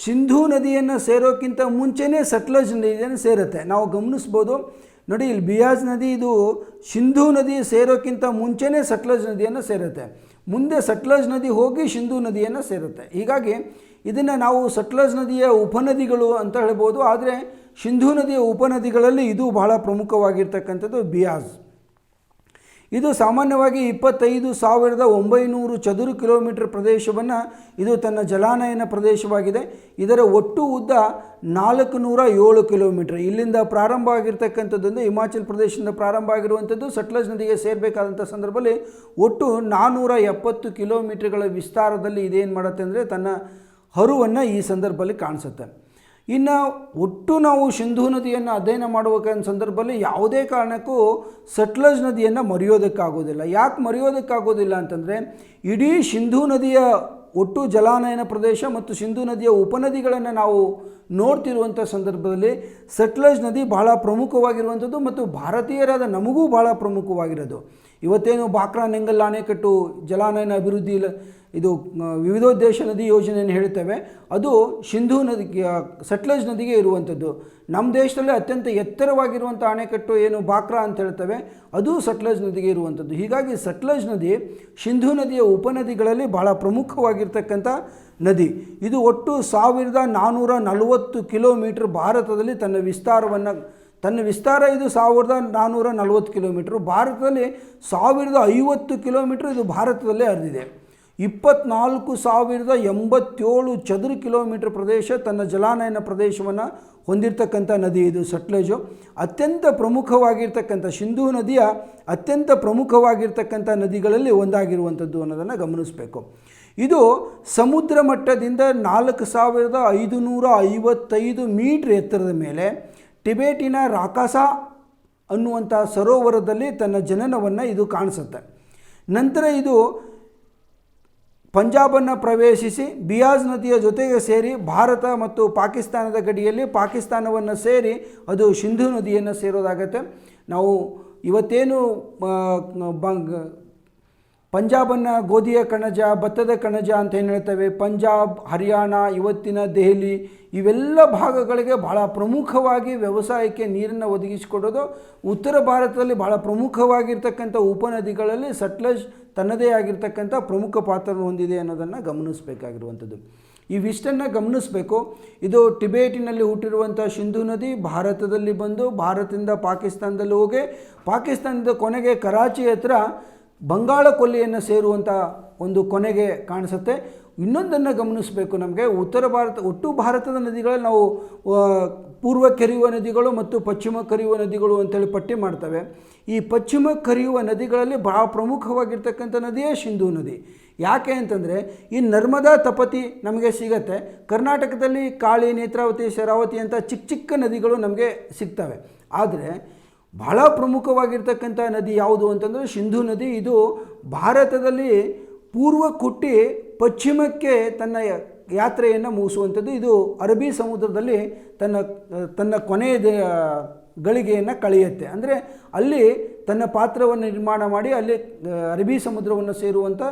ಸಿಂಧೂ ನದಿಯನ್ನು ಸೇರೋಕ್ಕಿಂತ ಮುಂಚೆನೇ ಸಟ್ಲಜ್ ನದಿಯನ್ನು ಸೇರುತ್ತೆ. ನಾವು ಗಮನಿಸ್ಬೋದು ನೋಡಿ, ಇಲ್ಲಿ ಬಿಯಾಸ್ ನದಿ ಇದು ಸಿಂಧೂ ನದಿ ಸೇರೋಕ್ಕಿಂತ ಮುಂಚೆನೇ ಸಟ್ಲಜ್ ನದಿಯನ್ನು ಸೇರುತ್ತೆ. ಮುಂದೆ ಸಟ್ಲಜ್ ನದಿ ಹೋಗಿ ಸಿಂಧೂ ನದಿಯನ್ನು ಸೇರುತ್ತೆ. ಹೀಗಾಗಿ ಇದನ್ನು ನಾವು ಸಟ್ಲಜ್ ನದಿಯ ಉಪನದಿಗಳು ಅಂತ ಹೇಳ್ಬೋದು. ಆದರೆ ಸಿಂಧೂ ನದಿಯ ಉಪನದಿಗಳಲ್ಲಿ ಇದು ಬಹಳ ಪ್ರಮುಖವಾಗಿರ್ತಕ್ಕಂಥದ್ದು ಬಿಯಾಸ್. ಇದು ಸಾಮಾನ್ಯವಾಗಿ 25,900 ಚದುರ ಕಿಲೋಮೀಟರ್ ಪ್ರದೇಶವನ್ನು ಇದು ತನ್ನ ಜಲಾನಯನ ಪ್ರದೇಶವಾಗಿದೆ. ಇದರ ಒಟ್ಟು ಉದ್ದ 407 ಕಿಲೋಮೀಟರ್. ಇಲ್ಲಿಂದ ಪ್ರಾರಂಭ ಆಗಿರ್ತಕ್ಕಂಥದ್ದು ಹಿಮಾಚಲ್ ಪ್ರದೇಶದಿಂದ ಪ್ರಾರಂಭ ಆಗಿರುವಂಥದ್ದು ಸಟ್ಲಜ್ ನದಿಗೆ ಸೇರಬೇಕಾದಂಥ ಸಂದರ್ಭದಲ್ಲಿ ಒಟ್ಟು 470 ಕಿಲೋಮೀಟರ್ಗಳ ವಿಸ್ತಾರದಲ್ಲಿ ಇದೇನು ಮಾಡುತ್ತೆ ಅಂದರೆ ತನ್ನ ಹರುವನ್ನು ಈ ಸಂದರ್ಭದಲ್ಲಿ ಕಾಣಿಸುತ್ತೆ. ಇನ್ನು ಒಟ್ಟು ನಾವು ಸಿಂಧೂ ನದಿಯನ್ನು ಅಧ್ಯಯನ ಮಾಡುವ ಸಂದರ್ಭದಲ್ಲಿ ಯಾವುದೇ ಕಾರಣಕ್ಕೂ ಸಟ್ಲಜ್ ನದಿಯನ್ನು ಮರೆಯೋದಕ್ಕಾಗೋದಿಲ್ಲ. ಯಾಕೆ ಮರೆಯೋದಕ್ಕಾಗೋದಿಲ್ಲ ಅಂತಂದರೆ ಇಡೀ ಸಿಂಧೂ ನದಿಯ ಒಟ್ಟು ಜಲಾನಯನ ಪ್ರದೇಶ ಮತ್ತು ಸಿಂಧೂ ನದಿಯ ಉಪನದಿಗಳನ್ನು ನಾವು ನೋಡ್ತಿರುವಂಥ ಸಂದರ್ಭದಲ್ಲಿ ಸಟ್ಲಜ್ ನದಿ ಬಹಳ ಪ್ರಮುಖವಾಗಿರುವಂಥದ್ದು ಮತ್ತು ಭಾರತೀಯರಾದ ನಮಗೂ ಬಹಳ ಪ್ರಮುಖವಾಗಿರೋದು. ಇವತ್ತೇನು ಬಾಕ್ರಾ ನೆಂಗಲ್ ಅಣೆಕಟ್ಟು ಜಲಾನಯನ ಅಭಿವೃದ್ಧಿ ಇದು ವಿವಿಧೋದ್ದೇಶ ನದಿ ಯೋಜನೆಯನ್ನು ಹೇಳ್ತೇವೆ, ಅದು ಸಿಂಧೂ ನದಿ ಸಟ್ಲಜ್ ನದಿಗೆ ಇರುವಂಥದ್ದು. ನಮ್ಮ ದೇಶದಲ್ಲಿ ಅತ್ಯಂತ ಎತ್ತರವಾಗಿರುವಂಥ ಅಣೆಕಟ್ಟು ಏನು ಬಾಕ್ರಾ ಅಂತ ಹೇಳ್ತೇವೆ, ಅದು ಸಟ್ಲಜ್ ನದಿಗೆ ಇರುವಂಥದ್ದು. ಹೀಗಾಗಿ ಸಟ್ಲಜ್ ನದಿ ಸಿಂಧೂ ನದಿಯ ಉಪನದಿಗಳಲ್ಲಿ ಬಹಳ ಪ್ರಮುಖವಾಗಿರ್ತಕ್ಕಂಥ ನದಿ. ಇದು ಒಟ್ಟು 1440 ಕಿಲೋಮೀಟರ್ ಭಾರತದಲ್ಲಿ ತನ್ನ ವಿಸ್ತಾರ ಇದು 1440 ಕಿಲೋಮೀಟ್ರು. ಭಾರತದಲ್ಲಿ 1050 ಕಿಲೋಮೀಟ್ರ್ ಇದು ಭಾರತದಲ್ಲೇ ಹರಿದಿದೆ. 24,087 ಚದುರ ಕಿಲೋಮೀಟರ್ ಪ್ರದೇಶ ತನ್ನ ಜಲಾನಯನ ಪ್ರದೇಶವನ್ನು ಹೊಂದಿರತಕ್ಕಂಥ ನದಿ ಇದು ಸಟ್ಲಜು. ಅತ್ಯಂತ ಪ್ರಮುಖವಾಗಿರ್ತಕ್ಕಂಥ ಸಿಂಧೂ ನದಿಯ ಅತ್ಯಂತ ಪ್ರಮುಖವಾಗಿರ್ತಕ್ಕಂಥ ನದಿಗಳಲ್ಲಿ ಒಂದಾಗಿರುವಂಥದ್ದು ಅನ್ನೋದನ್ನು ಗಮನಿಸಬೇಕು. ಇದು ಸಮುದ್ರ ಮಟ್ಟದಿಂದ 4,555 ಮೀಟರ್ ಎತ್ತರದ ಮೇಲೆ ಟಿಬೇಟಿನ ರಾಕಾಸಾ ಅನ್ನುವಂಥ ಸರೋವರದಲ್ಲಿ ತನ್ನ ಜನನವನ್ನು ಇದು ಕಾಣಿಸುತ್ತೆ. ನಂತರ ಇದು ಪಂಜಾಬನ್ನು ಪ್ರವೇಶಿಸಿ ಬಿಯಾಸ್ ನದಿಯ ಜೊತೆಗೆ ಸೇರಿ ಭಾರತ ಮತ್ತು ಪಾಕಿಸ್ತಾನದ ಗಡಿಯಲ್ಲಿ ಪಾಕಿಸ್ತಾನವನ್ನು ಸೇರಿ ಅದು ಸಿಂಧೂ ನದಿಯನ್ನು ಸೇರೋದಾಗತ್ತೆ. ನಾವು ಇವತ್ತೇನು ಪಂಜಾಬನ್ನು ಗೋಧಿಯ ಕಣಜ, ಭತ್ತದ ಕಣಜ ಅಂತ ಏನು ಹೇಳ್ತೇವೆ, ಪಂಜಾಬ್, ಹರಿಯಾಣ, ಇವತ್ತಿನ ದೆಹಲಿ, ಇವೆಲ್ಲ ಭಾಗಗಳಿಗೆ ಬಹಳ ಪ್ರಮುಖವಾಗಿ ವ್ಯವಸಾಯಕ್ಕೆ ನೀರನ್ನು ಒದಗಿಸಿಕೊಡೋದು. ಉತ್ತರ ಭಾರತದಲ್ಲಿ ಬಹಳ ಪ್ರಮುಖವಾಗಿರ್ತಕ್ಕಂಥ ಉಪನದಿಗಳಲ್ಲಿ ಸಟ್ಲಜ್ ತನ್ನದೇ ಆಗಿರ್ತಕ್ಕಂಥ ಪ್ರಮುಖ ಪಾತ್ರವನ್ನು ಹೊಂದಿದೆ ಅನ್ನೋದನ್ನು ಗಮನಿಸಬೇಕಾಗಿರುವಂಥದ್ದು. ಇವಿಷ್ಟನ್ನು ಗಮನಿಸಬೇಕು. ಇದು ಟಿಬೇಟಿನಲ್ಲಿ ಹುಟ್ಟಿರುವಂಥ ಸಿಂಧೂ ನದಿ ಭಾರತದಲ್ಲಿ ಬಂದು ಭಾರತದಿಂದ ಪಾಕಿಸ್ತಾನದಲ್ಲಿ ಹೋಗಿ ಪಾಕಿಸ್ತಾನದ ಕೊನೆಗೆ ಕರಾಚಿ ಹತ್ರ ಬಂಗಾಳ ಕೊಲ್ಲಿಯನ್ನು ಸೇರುವಂಥ ಒಂದು ಕೊನೆಗೆ ಕಾಣಿಸುತ್ತೆ. ಇನ್ನೊಂದನ್ನು ಗಮನಿಸಬೇಕು, ನಮಗೆ ಉತ್ತರ ಭಾರತ ಒಟ್ಟು ಭಾರತದ ನದಿಗಳಲ್ಲಿ ನಾವು ಪೂರ್ವಕ್ಕೆ ಹರಿಯುವ ನದಿಗಳು ಮತ್ತು ಪಶ್ಚಿಮಕ್ಕೆ ಹರಿಯುವ ನದಿಗಳು ಅಂತೇಳಿ ಪಟ್ಟಿ ಮಾಡ್ತೇವೆ. ಈ ಪಶ್ಚಿಮಕ್ಕೆ ಹರಿಯುವ ನದಿಗಳಲ್ಲಿ ಬಹಳ ಪ್ರಮುಖವಾಗಿರ್ತಕ್ಕಂಥ ನದಿಯೇ ಸಿಂಧೂ ನದಿ. ಯಾಕೆ ಅಂತಂದರೆ ಈ ನರ್ಮದಾ ತಪತಿ ನಮಗೆ ಸಿಗತ್ತೆ. ಕರ್ನಾಟಕದಲ್ಲಿ ಕಾಳಿ, ನೇತ್ರಾವತಿ, ಶರಾವತಿ ಅಂತ ಚಿಕ್ಕ ಚಿಕ್ಕ ನದಿಗಳು ನಮಗೆ ಸಿಗ್ತವೆ. ಆದರೆ ಬಹಳ ಪ್ರಮುಖವಾಗಿರ್ತಕ್ಕಂಥ ನದಿ ಯಾವುದು ಅಂತಂದರೆ ಸಿಂಧೂ ನದಿ. ಇದು ಭಾರತದಲ್ಲಿ ಪೂರ್ವಕ್ಕೆ ಹುಟ್ಟಿ ಪಶ್ಚಿಮಕ್ಕೆ ತನ್ನ ಯಾತ್ರೆಯನ್ನು ಮುಗಿಸುವಂಥದ್ದು. ಇದು ಅರಬ್ಬಿ ಸಮುದ್ರದಲ್ಲಿ ತನ್ನ ಕೊನೆಯ ಗಳಿಗೆಯನ್ನು ಕಳೆಯುತ್ತೆ. ಅಂದರೆ ಅಲ್ಲಿ ತನ್ನ ಪಾತ್ರವನ್ನು ನಿರ್ಮಾಣ ಮಾಡಿ ಅಲ್ಲಿ ಅರಬ್ಬಿ ಸಮುದ್ರವನ್ನು ಸೇರುವಂಥ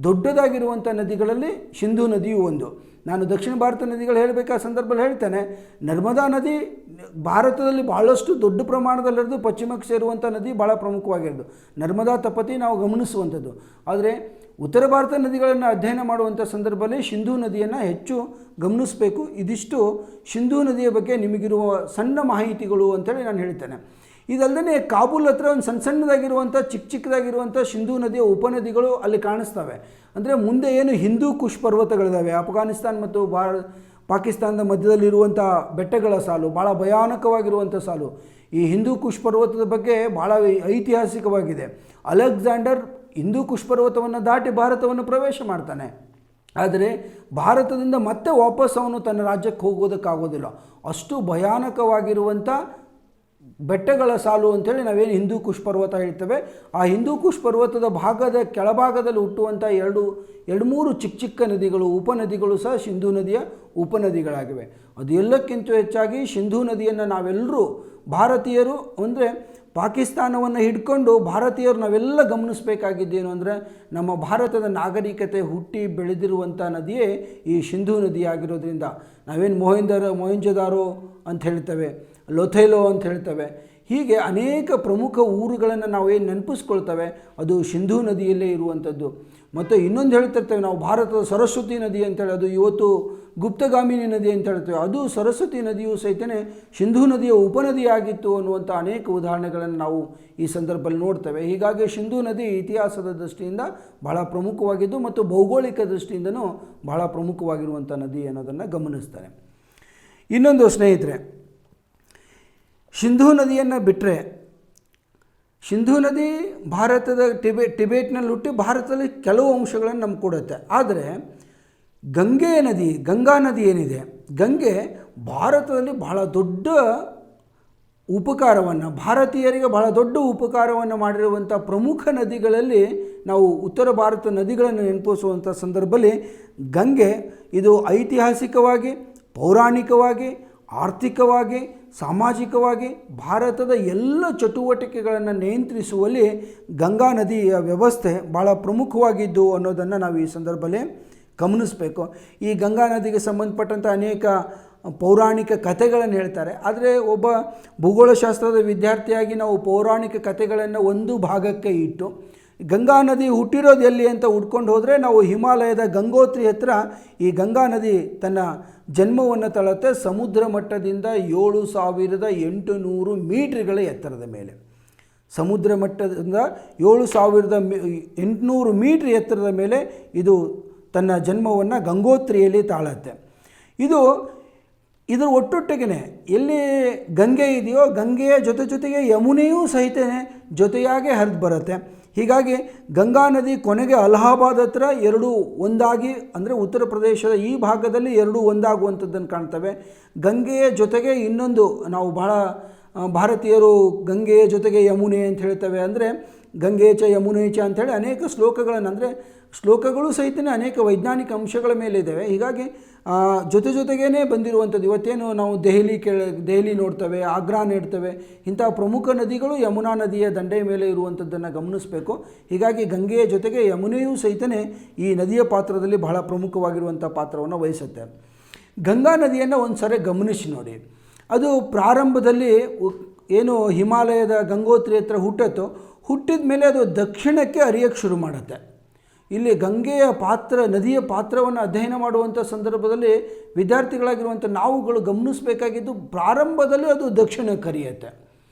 ದೊಡ್ಡದಾಗಿರುವಂಥ ನದಿಗಳಲ್ಲಿ ಸಿಂಧೂ ನದಿಯು ಒಂದು. ನಾನು ದಕ್ಷಿಣ ಭಾರತ ನದಿಗಳು ಹೇಳಬೇಕಾದ ಸಂದರ್ಭದಲ್ಲಿ ಹೇಳ್ತೇನೆ, ನರ್ಮದಾ ನದಿ ಭಾರತದಲ್ಲಿ ಭಾಳಷ್ಟು ದೊಡ್ಡ ಪ್ರಮಾಣದಲ್ಲಿರೋದು, ಪಶ್ಚಿಮಕ್ಕೆ ಸೇರುವಂಥ ನದಿ ಭಾಳ ಪ್ರಮುಖವಾಗಿರೋದು ನರ್ಮದಾ ತಪತಿ ನಾವು ಗಮನಿಸುವಂಥದ್ದು. ಆದರೆ ಉತ್ತರ ಭಾರತ ನದಿಗಳನ್ನು ಅಧ್ಯಯನ ಮಾಡುವಂಥ ಸಂದರ್ಭದಲ್ಲಿ ಸಿಂಧೂ ನದಿಯನ್ನು ಹೆಚ್ಚು ಗಮನಿಸಬೇಕು. ಇದಿಷ್ಟು ಸಿಂಧೂ ನದಿಯ ಬಗ್ಗೆ ನಿಮಗಿರುವ ಸಣ್ಣ ಮಾಹಿತಿಗಳು ಅಂತೇಳಿ ನಾನು ಹೇಳ್ತೇನೆ. ಇದಲ್ಲದೆ ಕಾಬೂಲ್ ಹತ್ರ ಒಂದು ಸಣ್ಣದಾಗಿರುವಂಥ ಚಿಕ್ಕದಾಗಿರುವಂಥ ಸಿಂಧೂ ನದಿಯ ಉಪನದಿಗಳು ಅಲ್ಲಿ ಕಾಣಿಸ್ತವೆ. ಅಂದರೆ ಮುಂದೆ ಏನು ಹಿಂದೂ ಕುಶ್ ಪರ್ವತಗಳಿದ್ದಾವೆ, ಅಫ್ಘಾನಿಸ್ತಾನ ಮತ್ತು ಪಾಕಿಸ್ತಾನದ ಮಧ್ಯದಲ್ಲಿರುವಂಥ ಬೆಟ್ಟಗಳ ಸಾಲು, ಭಾಳ ಭಯಾನಕವಾಗಿರುವಂಥ ಸಾಲು. ಈ ಹಿಂದೂ ಕುಶ್ ಪರ್ವತದ ಬಗ್ಗೆ ಭಾಳ ಐತಿಹಾಸಿಕವಾಗಿದೆ. ಅಲೆಕ್ಸಾಂಡರ್ ಹಿಂದೂ ಕುಶ್ ಪರ್ವತವನ್ನು ದಾಟಿ ಭಾರತವನ್ನು ಪ್ರವೇಶ ಮಾಡ್ತಾನೆ. ಆದರೆ ಭಾರತದಿಂದ ಮತ್ತೆ ವಾಪಸ್ ಅವನು ತನ್ನ ರಾಜ್ಯಕ್ಕೆ ಹೋಗೋದಕ್ಕಾಗೋದಿಲ್ಲ. ಅಷ್ಟು ಭಯಾನಕವಾಗಿರುವಂಥ ಬೆಟ್ಟಗಳ ಸಾಲು ಅಂಥೇಳಿ ನಾವೇನು ಹಿಂದೂ ಕುಶ್ ಪರ್ವತ ಹೇಳ್ತೇವೆ. ಆ ಹಿಂದೂ ಕುಶ್ ಪರ್ವತದ ಭಾಗದ ಕೆಳಭಾಗದಲ್ಲಿ ಹುಟ್ಟುವಂಥ ಎರಡು ಮೂರು ಚಿಕ್ಕ ಚಿಕ್ಕ ನದಿಗಳು, ಉಪನದಿಗಳು ಸಹ ಸಿಂಧೂ ನದಿಯ ಉಪನದಿಗಳಾಗಿವೆ. ಅದು ಎಲ್ಲಕ್ಕಿಂತ ಹೆಚ್ಚಾಗಿ ಸಿಂಧೂ ನದಿಯನ್ನು ನಾವೆಲ್ಲರೂ ಭಾರತೀಯರು, ಅಂದರೆ ಪಾಕಿಸ್ತಾನವನ್ನು ಹಿಡ್ಕೊಂಡು ಭಾರತೀಯರು ನಾವೆಲ್ಲ ಗಮನಿಸಬೇಕಾಗಿದ್ದೇನು ಅಂದರೆ, ನಮ್ಮ ಭಾರತದ ನಾಗರಿಕತೆ ಹುಟ್ಟಿ ಬೆಳೆದಿರುವಂಥ ನದಿಯೇ ಈ ಸಿಂಧೂ ನದಿಯಾಗಿರೋದ್ರಿಂದ ನಾವೇನು ಮೊಹೆಂಜೊದಾರೋ ಅಂತ ಹೇಳ್ತೇವೆ, ಲೊಥೆಲೋ ಅಂತ ಹೇಳ್ತೇವೆ, ಹೀಗೆ ಅನೇಕ ಪ್ರಮುಖ ಊರುಗಳನ್ನು ನಾವೇನು ನೆನಪಿಸ್ಕೊಳ್ತೇವೆ ಅದು ಸಿಂಧೂ ನದಿಯಲ್ಲೇ ಇರುವಂಥದ್ದು. ಮತ್ತು ಇನ್ನೊಂದು ಹೇಳ್ತಿರ್ತೇವೆ ನಾವು, ಭಾರತದ ಸರಸ್ವತಿ ನದಿ ಅಂತೇಳಿ, ಅದು ಇವತ್ತು ಗುಪ್ತಗಾಮಿನಿ ನದಿ ಅಂತ ಹೇಳ್ತೇವೆ, ಅದು ಸರಸ್ವತಿ ನದಿಯು ಸಹಿತನೇ ಸಿಂಧೂ ನದಿಯ ಉಪನದಿಯಾಗಿತ್ತು ಅನ್ನುವಂಥ ಅನೇಕ ಉದಾಹರಣೆಗಳನ್ನು ನಾವು ಈ ಸಂದರ್ಭದಲ್ಲಿ ನೋಡ್ತೇವೆ. ಹೀಗಾಗಿ ಸಿಂಧೂ ನದಿ ಇತಿಹಾಸದ ದೃಷ್ಟಿಯಿಂದ ಬಹಳ ಪ್ರಮುಖವಾಗಿದ್ದು ಮತ್ತು ಭೌಗೋಳಿಕ ದೃಷ್ಟಿಯಿಂದನೂ ಬಹಳ ಪ್ರಮುಖವಾಗಿರುವಂಥ ನದಿ ಅನ್ನೋದನ್ನು ಗಮನಿಸ್ತಾರೆ. ಇನ್ನೊಂದು ಸ್ನೇಹಿತರೆ, ಸಿಂಧೂ ನದಿಯನ್ನು ಬಿಟ್ಟರೆ, ಸಿಂಧೂ ನದಿ ಭಾರತದ ಟಿಬೇಟ್ನಲ್ಲಿ ಹುಟ್ಟಿ ಭಾರತದಲ್ಲಿ ಕೆಲವು ಅಂಶಗಳನ್ನು ನಮ್ಗೆ ಕೊಡುತ್ತೆ. ಆದರೆ ಗಂಗಾ ನದಿ ಏನಿದೆ, ಗಂಗೆ ಭಾರತದಲ್ಲಿ ಬಹಳ ದೊಡ್ಡ ಉಪಕಾರವನ್ನು, ಭಾರತೀಯರಿಗೆ ಬಹಳ ದೊಡ್ಡ ಉಪಕಾರವನ್ನು ಮಾಡಿರುವಂಥ ಪ್ರಮುಖ ನದಿಗಳಲ್ಲಿ ನಾವು ಉತ್ತರ ಭಾರತ ನದಿಗಳನ್ನು ನೆನಪಿಸುವಂಥ ಸಂದರ್ಭದಲ್ಲಿ ಗಂಗೆ ಇದು ಐತಿಹಾಸಿಕವಾಗಿ, ಪೌರಾಣಿಕವಾಗಿ, ಆರ್ಥಿಕವಾಗಿ, ಸಾಮಾಜಿಕವಾಗಿ ಭಾರತದ ಎಲ್ಲ ಚಟುವಟಿಕೆಗಳನ್ನು ನಿಯಂತ್ರಿಸುವಲ್ಲಿ ಗಂಗಾ ನದಿಯ ವ್ಯವಸ್ಥೆ ಭಾಳ ಪ್ರಮುಖವಾಗಿದ್ದು ಅನ್ನೋದನ್ನು ನಾವು ಈ ಸಂದರ್ಭದಲ್ಲಿ ಗಮನಿಸಬೇಕು. ಈ ಗಂಗಾ ನದಿಗೆ ಸಂಬಂಧಪಟ್ಟಂಥ ಅನೇಕ ಪೌರಾಣಿಕ ಕಥೆಗಳನ್ನು ಹೇಳ್ತಾರೆ. ಆದರೆ ಒಬ್ಬ ಭೂಗೋಳಶಾಸ್ತ್ರದ ವಿದ್ಯಾರ್ಥಿಯಾಗಿ ನಾವು ಪೌರಾಣಿಕ ಕಥೆಗಳನ್ನು ಒಂದು ಭಾಗಕ್ಕೆ ಇಟ್ಟು ಗಂಗಾ ನದಿ ಹುಟ್ಟಿರೋದು ಎಲ್ಲಿ ಅಂತ ಹುಡ್ಕೊಂಡು ಹೋದರೆ ನಾವು ಹಿಮಾಲಯದ ಗಂಗೋತ್ರಿ ಹತ್ರ ಈ ಗಂಗಾ ನದಿ ತನ್ನ ಜನ್ಮವನ್ನು ತಳುತ್ತೆ. ಸಮುದ್ರ ಮಟ್ಟದಿಂದ 7,800 ಮೀಟ್ರ್ಗಳ ಎತ್ತರದ ಮೇಲೆ, ಸಮುದ್ರ ಮಟ್ಟದಿಂದ 7,800 ಮೀಟ್ರ್ ಎತ್ತರದ ಮೇಲೆ ಇದು ತನ್ನ ಜನ್ಮವನ್ನು ಗಂಗೋತ್ರಿಯಲ್ಲಿ ತಾಳುತ್ತೆ. ಇದರ ಒಟ್ಟೊಟ್ಟಿಗೆ ಎಲ್ಲಿ ಗಂಗೆ ಇದೆಯೋ ಗಂಗೆಯ ಜೊತೆಗೆ ಯಮುನೆಯೂ ಸಹಿತ ಜೊತೆಯಾಗಿ ಹರಿದು ಬರುತ್ತೆ. ಹೀಗಾಗಿ ಗಂಗಾ ನದಿ ಕೊನೆಗೆ ಅಲಹಾಬಾದ್ ಹತ್ರ ಎರಡೂ ಒಂದಾಗಿ, ಅಂದರೆ ಉತ್ತರ ಪ್ರದೇಶದ ಈ ಭಾಗದಲ್ಲಿ ಎರಡೂ ಒಂದಾಗುವಂಥದ್ದನ್ನು ಕಾಣ್ತವೆ. ಗಂಗೆಯ ಜೊತೆಗೆ ಇನ್ನೊಂದು, ನಾವು ಬಹಳ ಭಾರತೀಯರು ಗಂಗೆಯ ಜೊತೆಗೆ ಯಮುನೆ ಅಂತ ಹೇಳ್ತೇವೆ. ಅಂದರೆ ಗಂಗೆ ಚ ಯಮುನೆ ಚ ಅಂಥೇಳಿ ಅನೇಕ ಶ್ಲೋಕಗಳನ್ನು, ಅಂದರೆ ಶ್ಲೋಕಗಳು ಸಹಿತ ಅನೇಕ ವೈಜ್ಞಾನಿಕ ಅಂಶಗಳ ಮೇಲೆ ಇದ್ದಾವೆ. ಹೀಗಾಗಿ ಜೊತೆಗೇ ಬಂದಿರುವಂಥದ್ದು. ಇವತ್ತೇನು ನಾವು ದೆಹಲಿ ನೋಡ್ತೇವೆ, ಆಗ್ರಾ ನೋಡ್ತೇವೆ, ಇಂಥ ಪ್ರಮುಖ ನದಿಗಳು ಯಮುನಾ ನದಿಯ ದಂಡೆಯ ಮೇಲೆ ಇರುವಂಥದ್ದನ್ನು ಗಮನಿಸಬೇಕು. ಹೀಗಾಗಿ ಗಂಗೆಯ ಜೊತೆಗೆ ಯಮುನೆಯೂ ಸಹಿತ ಈ ನದಿಯ ಪಾತ್ರದಲ್ಲಿ ಬಹಳ ಪ್ರಮುಖವಾಗಿರುವಂಥ ಪಾತ್ರವನ್ನು ವಹಿಸುತ್ತೆ. ಗಂಗಾ ನದಿಯನ್ನು ಒಂದು ಸರಿ ಗಮನಿಸಿ ನೋಡಿ. ಅದು ಪ್ರಾರಂಭದಲ್ಲಿ ಏನು ಹಿಮಾಲಯದ ಗಂಗೋತ್ರಿ ಹತ್ರ ಹುಟ್ಟಿದ ಮೇಲೆ ಅದು ದಕ್ಷಿಣಕ್ಕೆ ಹರಿಯೋಕ್ಕೆ ಶುರು ಮಾಡುತ್ತೆ. ಇಲ್ಲಿ ಗಂಗೆಯ ಪಾತ್ರ, ನದಿಯ ಪಾತ್ರವನ್ನು ಅಧ್ಯಯನ ಮಾಡುವಂಥ ಸಂದರ್ಭದಲ್ಲಿ ವಿದ್ಯಾರ್ಥಿಗಳಾಗಿರುವಂಥ ನಾವುಗಳು ಗಮನಿಸಬೇಕಾಗಿದ್ದು, ಪ್ರಾರಂಭದಲ್ಲಿ ಅದು ದಕ್ಷಿಣಕ್ಕೆ ಹರಿಯುತ್ತೆ,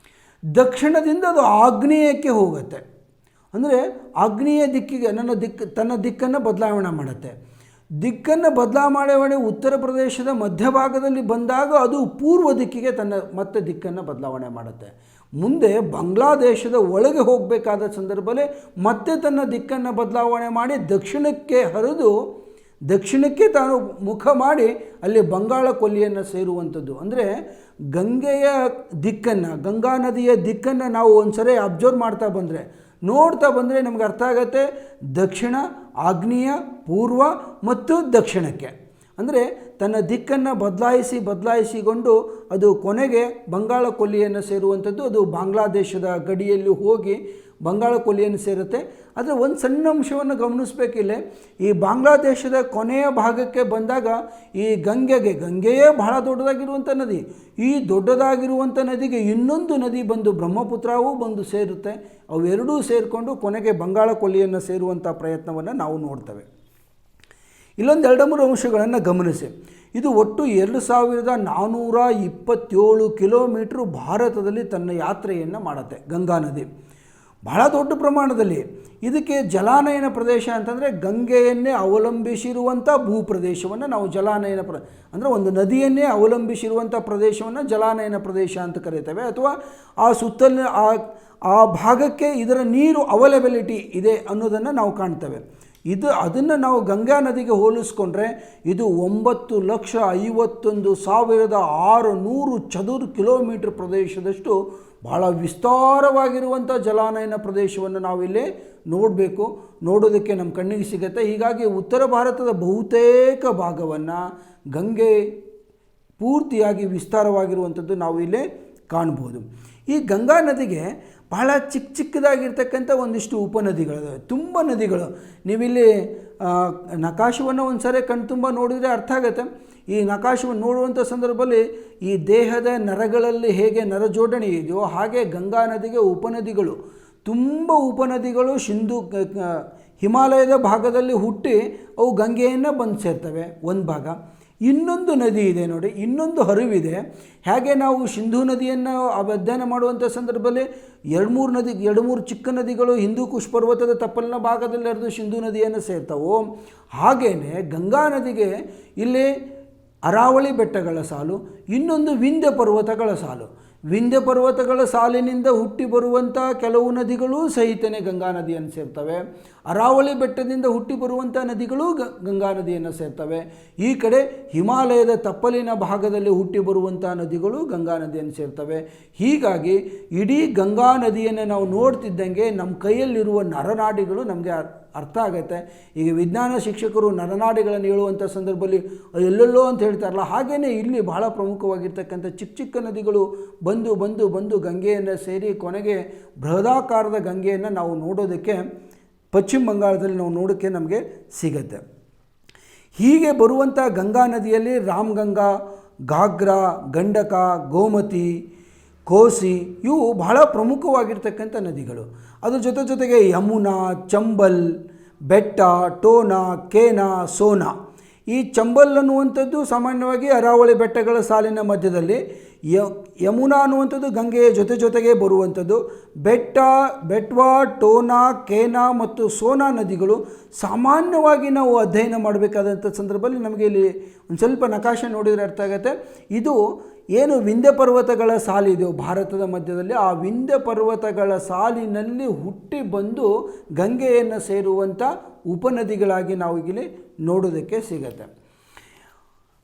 ದಕ್ಷಿಣದಿಂದ ಅದು ಆಗ್ನೇಯಕ್ಕೆ ಹೋಗುತ್ತೆ. ಅಂದರೆ ಆಗ್ನೇಯ ದಿಕ್ಕಿಗೆ ತನ್ನ ದಿಕ್ಕನ್ನು ಬದಲಾವಣೆ ಮಾಡುತ್ತೆ. ದಿಕ್ಕನ್ನು ಬದಲಾವಣೆ ಉತ್ತರ ಪ್ರದೇಶದ ಮಧ್ಯಭಾಗದಲ್ಲಿ ಬಂದಾಗ ಅದು ಪೂರ್ವ ದಿಕ್ಕಿಗೆ ಮತ್ತೆ ದಿಕ್ಕನ್ನು ಬದಲಾವಣೆ ಮಾಡುತ್ತೆ. ಮುಂದೆ ಬಾಂಗ್ಲಾದೇಶದ ಒಳಗೆ ಹೋಗಬೇಕಾದ ಸಂದರ್ಭದಲ್ಲಿ ಮತ್ತೆ ತನ್ನ ದಿಕ್ಕನ್ನು ಬದಲಾವಣೆ ಮಾಡಿ ದಕ್ಷಿಣಕ್ಕೆ ಹರಿದು ದಕ್ಷಿಣಕ್ಕೆ ತಾನು ಮುಖ ಮಾಡಿ ಅಲ್ಲಿ ಬಂಗಾಳ ಕೊಲ್ಲಿಯನ್ನು ಸೇರುವಂಥದ್ದು. ಅಂದರೆ ಗಂಗೆಯ ದಿಕ್ಕನ್ನು, ಗಂಗಾ ನದಿಯ ದಿಕ್ಕನ್ನು ನಾವು ಒಂದು ಸರಿ ಅಬ್ಸರ್ವ್ ನೋಡ್ತಾ ಬಂದರೆ ನಮಗೆ ಅರ್ಥ ಆಗುತ್ತೆ. ದಕ್ಷಿಣ, ಆಗ್ನೇಯ, ಪೂರ್ವ ಮತ್ತು ದಕ್ಷಿಣಕ್ಕೆ, ಅಂದರೆ ತನ್ನ ದಿಕ್ಕನ್ನು ಬದಲಾಯಿಸಿಕೊಂಡು ಅದು ಕೊನೆಗೆ ಬಂಗಾಳ ಕೊಲ್ಲಿಯನ್ನು ಸೇರುವಂಥದ್ದು. ಅದು ಬಾಂಗ್ಲಾದೇಶದ ಗಡಿಯಲ್ಲಿ ಹೋಗಿ ಬಂಗಾಳ ಕೊಲ್ಲಿಯನ್ನು ಸೇರುತ್ತೆ. ಆದರೆ ಒಂದು ಸಣ್ಣ ಅಂಶವನ್ನು ಗಮನಿಸಬೇಕಿಲ್ಲ. ಈ ಬಾಂಗ್ಲಾದೇಶದ ಕೊನೆಯ ಭಾಗಕ್ಕೆ ಬಂದಾಗ ಈ ಗಂಗೆಯೇ ಬಹಳ ದೊಡ್ಡದಾಗಿರುವಂಥ ನದಿ. ಈ ದೊಡ್ಡದಾಗಿರುವಂಥ ನದಿಗೆ ಇನ್ನೊಂದು ನದಿ ಬಂದು ಬ್ರಹ್ಮಪುತ್ರವೂ ಬಂದು ಸೇರುತ್ತೆ. ಅವೆರಡೂ ಸೇರಿಕೊಂಡು ಕೊನೆಗೆ ಬಂಗಾಳ ಕೊಲ್ಲಿಯನ್ನು ಸೇರುವಂಥ ಪ್ರಯತ್ನವನ್ನು ನಾವು ನೋಡ್ತೇವೆ. ಇಲ್ಲೊಂದು 2-3 ಅಂಶಗಳನ್ನು ಗಮನಿಸಿ. ಇದು ಒಟ್ಟು 2,427 ಕಿಲೋಮೀಟ್ರ್ ಭಾರತದಲ್ಲಿ ತನ್ನ ಯಾತ್ರೆಯನ್ನು ಮಾಡುತ್ತೆ ಗಂಗಾ ನದಿ. ಬಹಳ ದೊಡ್ಡ ಪ್ರಮಾಣದಲ್ಲಿ. ಇದಕ್ಕೆ ಜಲಾನಯನ ಪ್ರದೇಶ ಅಂತಂದರೆ ಗಂಗೆಯನ್ನೇ ಅವಲಂಬಿಸಿರುವಂಥ ಭೂಪ್ರದೇಶವನ್ನು ನಾವು ಜಲಾನಯನ ಅಂದರೆ ಒಂದು ನದಿಯನ್ನೇ ಅವಲಂಬಿಸಿರುವಂಥ ಪ್ರದೇಶವನ್ನು ಜಲಾನಯನ ಪ್ರದೇಶ ಅಂತ ಕರೀತೇವೆ. ಅಥವಾ ಆ ಸುತ್ತಲಿನ ಆ ಭಾಗಕ್ಕೆ ಇದರ ನೀರು ಅವೈಲಬಿಲಿಟಿ ಇದೆ ಅನ್ನೋದನ್ನು ನಾವು ಕಾಣ್ತೇವೆ. ಅದನ್ನು ನಾವು ಗಂಗಾ ನದಿಗೆ ಹೋಲಿಸ್ಕೊಂಡ್ರೆ ಇದು 9,51,600 ಚದುರ ಕಿಲೋಮೀಟರ್ ಪ್ರದೇಶದಷ್ಟು ಬಹಳ ವಿಸ್ತಾರವಾಗಿರುವಂಥ ಜಲಾನಯನ ಪ್ರದೇಶವನ್ನು ನಾವಿಲ್ಲಿ ನೋಡೋದಕ್ಕೆ ನಮ್ಮ ಕಣ್ಣಿಗೆ ಸಿಗುತ್ತೆ. ಹೀಗಾಗಿ ಉತ್ತರ ಭಾರತದ ಬಹುತೇಕ ಭಾಗವನ್ನು ಗಂಗೆ ಪೂರ್ತಿಯಾಗಿ ವಿಸ್ತಾರವಾಗಿರುವಂಥದ್ದು ನಾವು ಇಲ್ಲಿ ಕಾಣ್ಬೋದು. ಈ ಗಂಗಾ ನದಿಗೆ ಬಹಳ ಚಿಕ್ಕದಾಗಿರ್ತಕ್ಕಂಥ ಒಂದಿಷ್ಟು ಉಪನದಿಗಳಿದಾವೆ, ತುಂಬ ನದಿಗಳು. ನೀವಿಲ್ಲಿ ನಕಾಶವನ್ನು ಒಂದು ಸರಿ ಕಣ್ತುಂಬ ನೋಡಿದರೆ ಅರ್ಥ ಆಗುತ್ತೆ. ಈ ನಕಾಶವನ್ನು ನೋಡುವಂಥ ಸಂದರ್ಭದಲ್ಲಿ ಈ ದೇಹದ ನರಗಳಲ್ಲಿ ಹೇಗೆ ನರ ಜೋಡಣೆ ಇದೆಯೋ ಹಾಗೆ ಗಂಗಾ ನದಿಗೆ ಉಪನದಿಗಳು, ತುಂಬ ಉಪನದಿಗಳು ಹಿಮಾಲಯದ ಭಾಗದಲ್ಲಿ ಹುಟ್ಟಿ ಅವು ಗಂಗೆಯನ್ನು ಬಂದು ಸೇರ್ತವೆ ಒಂದು ಭಾಗ. ಇನ್ನೊಂದು ನದಿ ಇದೆ ನೋಡಿ, ಇನ್ನೊಂದು ಹರಿವಿದೆ. ಹೇಗೆ ನಾವು ಸಿಂಧೂ ನದಿಯನ್ನು ಅಧ್ಯಯನ ಮಾಡುವಂಥ ಸಂದರ್ಭದಲ್ಲಿ 2-3 ಚಿಕ್ಕ ನದಿಗಳು ಹಿಂದೂ ಕುಶ್ ಪರ್ವತದ ತಪ್ಪಲಿನ ಭಾಗದಲ್ಲಿ ಹರಿದು ಸಿಂಧೂ ನದಿಯನ್ನು ಸೇರ್ತಾವೋ ಹಾಗೆಯೇ ಗಂಗಾ ನದಿಗೆ ಇಲ್ಲಿ ಅರಾವಳಿ ಬೆಟ್ಟಗಳ ಸಾಲು, ಇನ್ನೊಂದು ವಿಂಧ್ಯ ಪರ್ವತಗಳ ಸಾಲು. ವಿಂಧ್ಯ ಪರ್ವತಗಳ ಸಾಲಿನಿಂದ ಹುಟ್ಟಿ ಬರುವಂಥ ಕೆಲವು ನದಿಗಳು ಸಹಿತನೇ ಗಂಗಾ ನದಿಯನ್ನು ಸೇರ್ತವೆ. ಅರಾವಳಿ ಬೆಟ್ಟದಿಂದ ಹುಟ್ಟಿ ಬರುವಂಥ ನದಿಗಳು ಗಂಗಾ ನದಿಯನ್ನು ಸೇರ್ತವೆ. ಈ ಕಡೆ ಹಿಮಾಲಯದ ತಪ್ಪಲಿನ ಭಾಗದಲ್ಲಿ ಹುಟ್ಟಿ ಬರುವಂಥ ನದಿಗಳು ಗಂಗಾ ನದಿಯನ್ನು ಸೇರ್ತವೆ. ಹೀಗಾಗಿ ಇಡೀ ಗಂಗಾ ನದಿಯನ್ನು ನಾವು ನೋಡ್ತಿದ್ದಂಗೆ ನಮ್ಮ ಕೈಯಲ್ಲಿರುವ ನರನಾಡಿಗಳು ನಮಗೆ ಅರ್ಥ ಆಗುತ್ತೆ. ಈಗ ವಿಜ್ಞಾನ ಶಿಕ್ಷಕರು ನರನಾಡಿಗಳನ್ನು ಹೇಳುವಂಥ ಸಂದರ್ಭದಲ್ಲಿ ಎಲ್ಲೆಲ್ಲೋ ಅಂತ ಹೇಳ್ತಾರಲ್ಲ, ಹಾಗೆಯೇ ಇಲ್ಲಿ ಬಹಳ ಪ್ರಮುಖವಾಗಿರ್ತಕ್ಕಂಥ ಚಿಕ್ಕ ನದಿಗಳು ಬಂದು ಗಂಗೆಯನ್ನು ಸೇರಿ ಕೊನೆಗೆ ಬೃಹದಾಕಾರದ ಗಂಗೆಯನ್ನು ನಾವು ನೋಡೋದಕ್ಕೆ ಪಶ್ಚಿಮ ಬಂಗಾಳದಲ್ಲಿ ನಾವು ನೋಡೋಕ್ಕೆ ನಮಗೆ ಸಿಗುತ್ತೆ. ಹೀಗೆ ಬರುವಂಥ ಗಂಗಾ ನದಿಯಲ್ಲಿ ರಾಮಗಂಗಾ, ಘಾಗ್ರಾ, ಗಂಡಕ, ಗೋಮತಿ, ಕೋಸಿ ಇವು ಬಹಳ ಪ್ರಮುಖವಾಗಿರ್ತಕ್ಕಂಥ ನದಿಗಳು. ಅದ್ರ ಜೊತೆಗೆ ಯಮುನಾ, ಚಂಬಲ್, ಬೆಟ್ಟ, ಟೋನಾ, ಕೇನಾ, ಸೋನಾ. ಈ ಚಂಬಲ್ ಅನ್ನುವಂಥದ್ದು ಸಾಮಾನ್ಯವಾಗಿ ಅರಾವಳಿ ಬೆಟ್ಟಗಳ ಸಾಲಿನ ಮಧ್ಯದಲ್ಲಿ, ಯಮುನಾ ಅನ್ನುವಂಥದ್ದು ಗಂಗೆಯ ಜೊತೆಗೆ ಬರುವಂಥದ್ದು. ಬೆಟ್ವಾ, ಟೋನಾ, ಕೇನಾ ಮತ್ತು ಸೋನಾ ನದಿಗಳು ಸಾಮಾನ್ಯವಾಗಿ ನಾವು ಅಧ್ಯಯನ ಮಾಡಬೇಕಾದಂಥ ಸಂದರ್ಭದಲ್ಲಿ ನಮಗೆ ಇಲ್ಲಿ ಒಂದು ಸ್ವಲ್ಪ ನಕಾಶೆ ನೋಡಿದರೆ ಅರ್ಥ ಆಗುತ್ತೆ. ಇದು ಏನು ವಿಂಧ್ಯ ಪರ್ವತಗಳ ಸಾಲಿದೆಯೋ ಭಾರತದ ಮಧ್ಯದಲ್ಲಿ, ಆ ವಿಂಧ್ಯ ಪರ್ವತಗಳ ಸಾಲಿನಲ್ಲಿ ಹುಟ್ಟಿ ಬಂದು ಗಂಗೆಯನ್ನು ಸೇರುವಂಥ ಉಪನದಿಗಳಾಗಿ ನಾವು ಇಲ್ಲಿ ನೋಡೋದಕ್ಕೆ ಸಿಗುತ್ತೆ.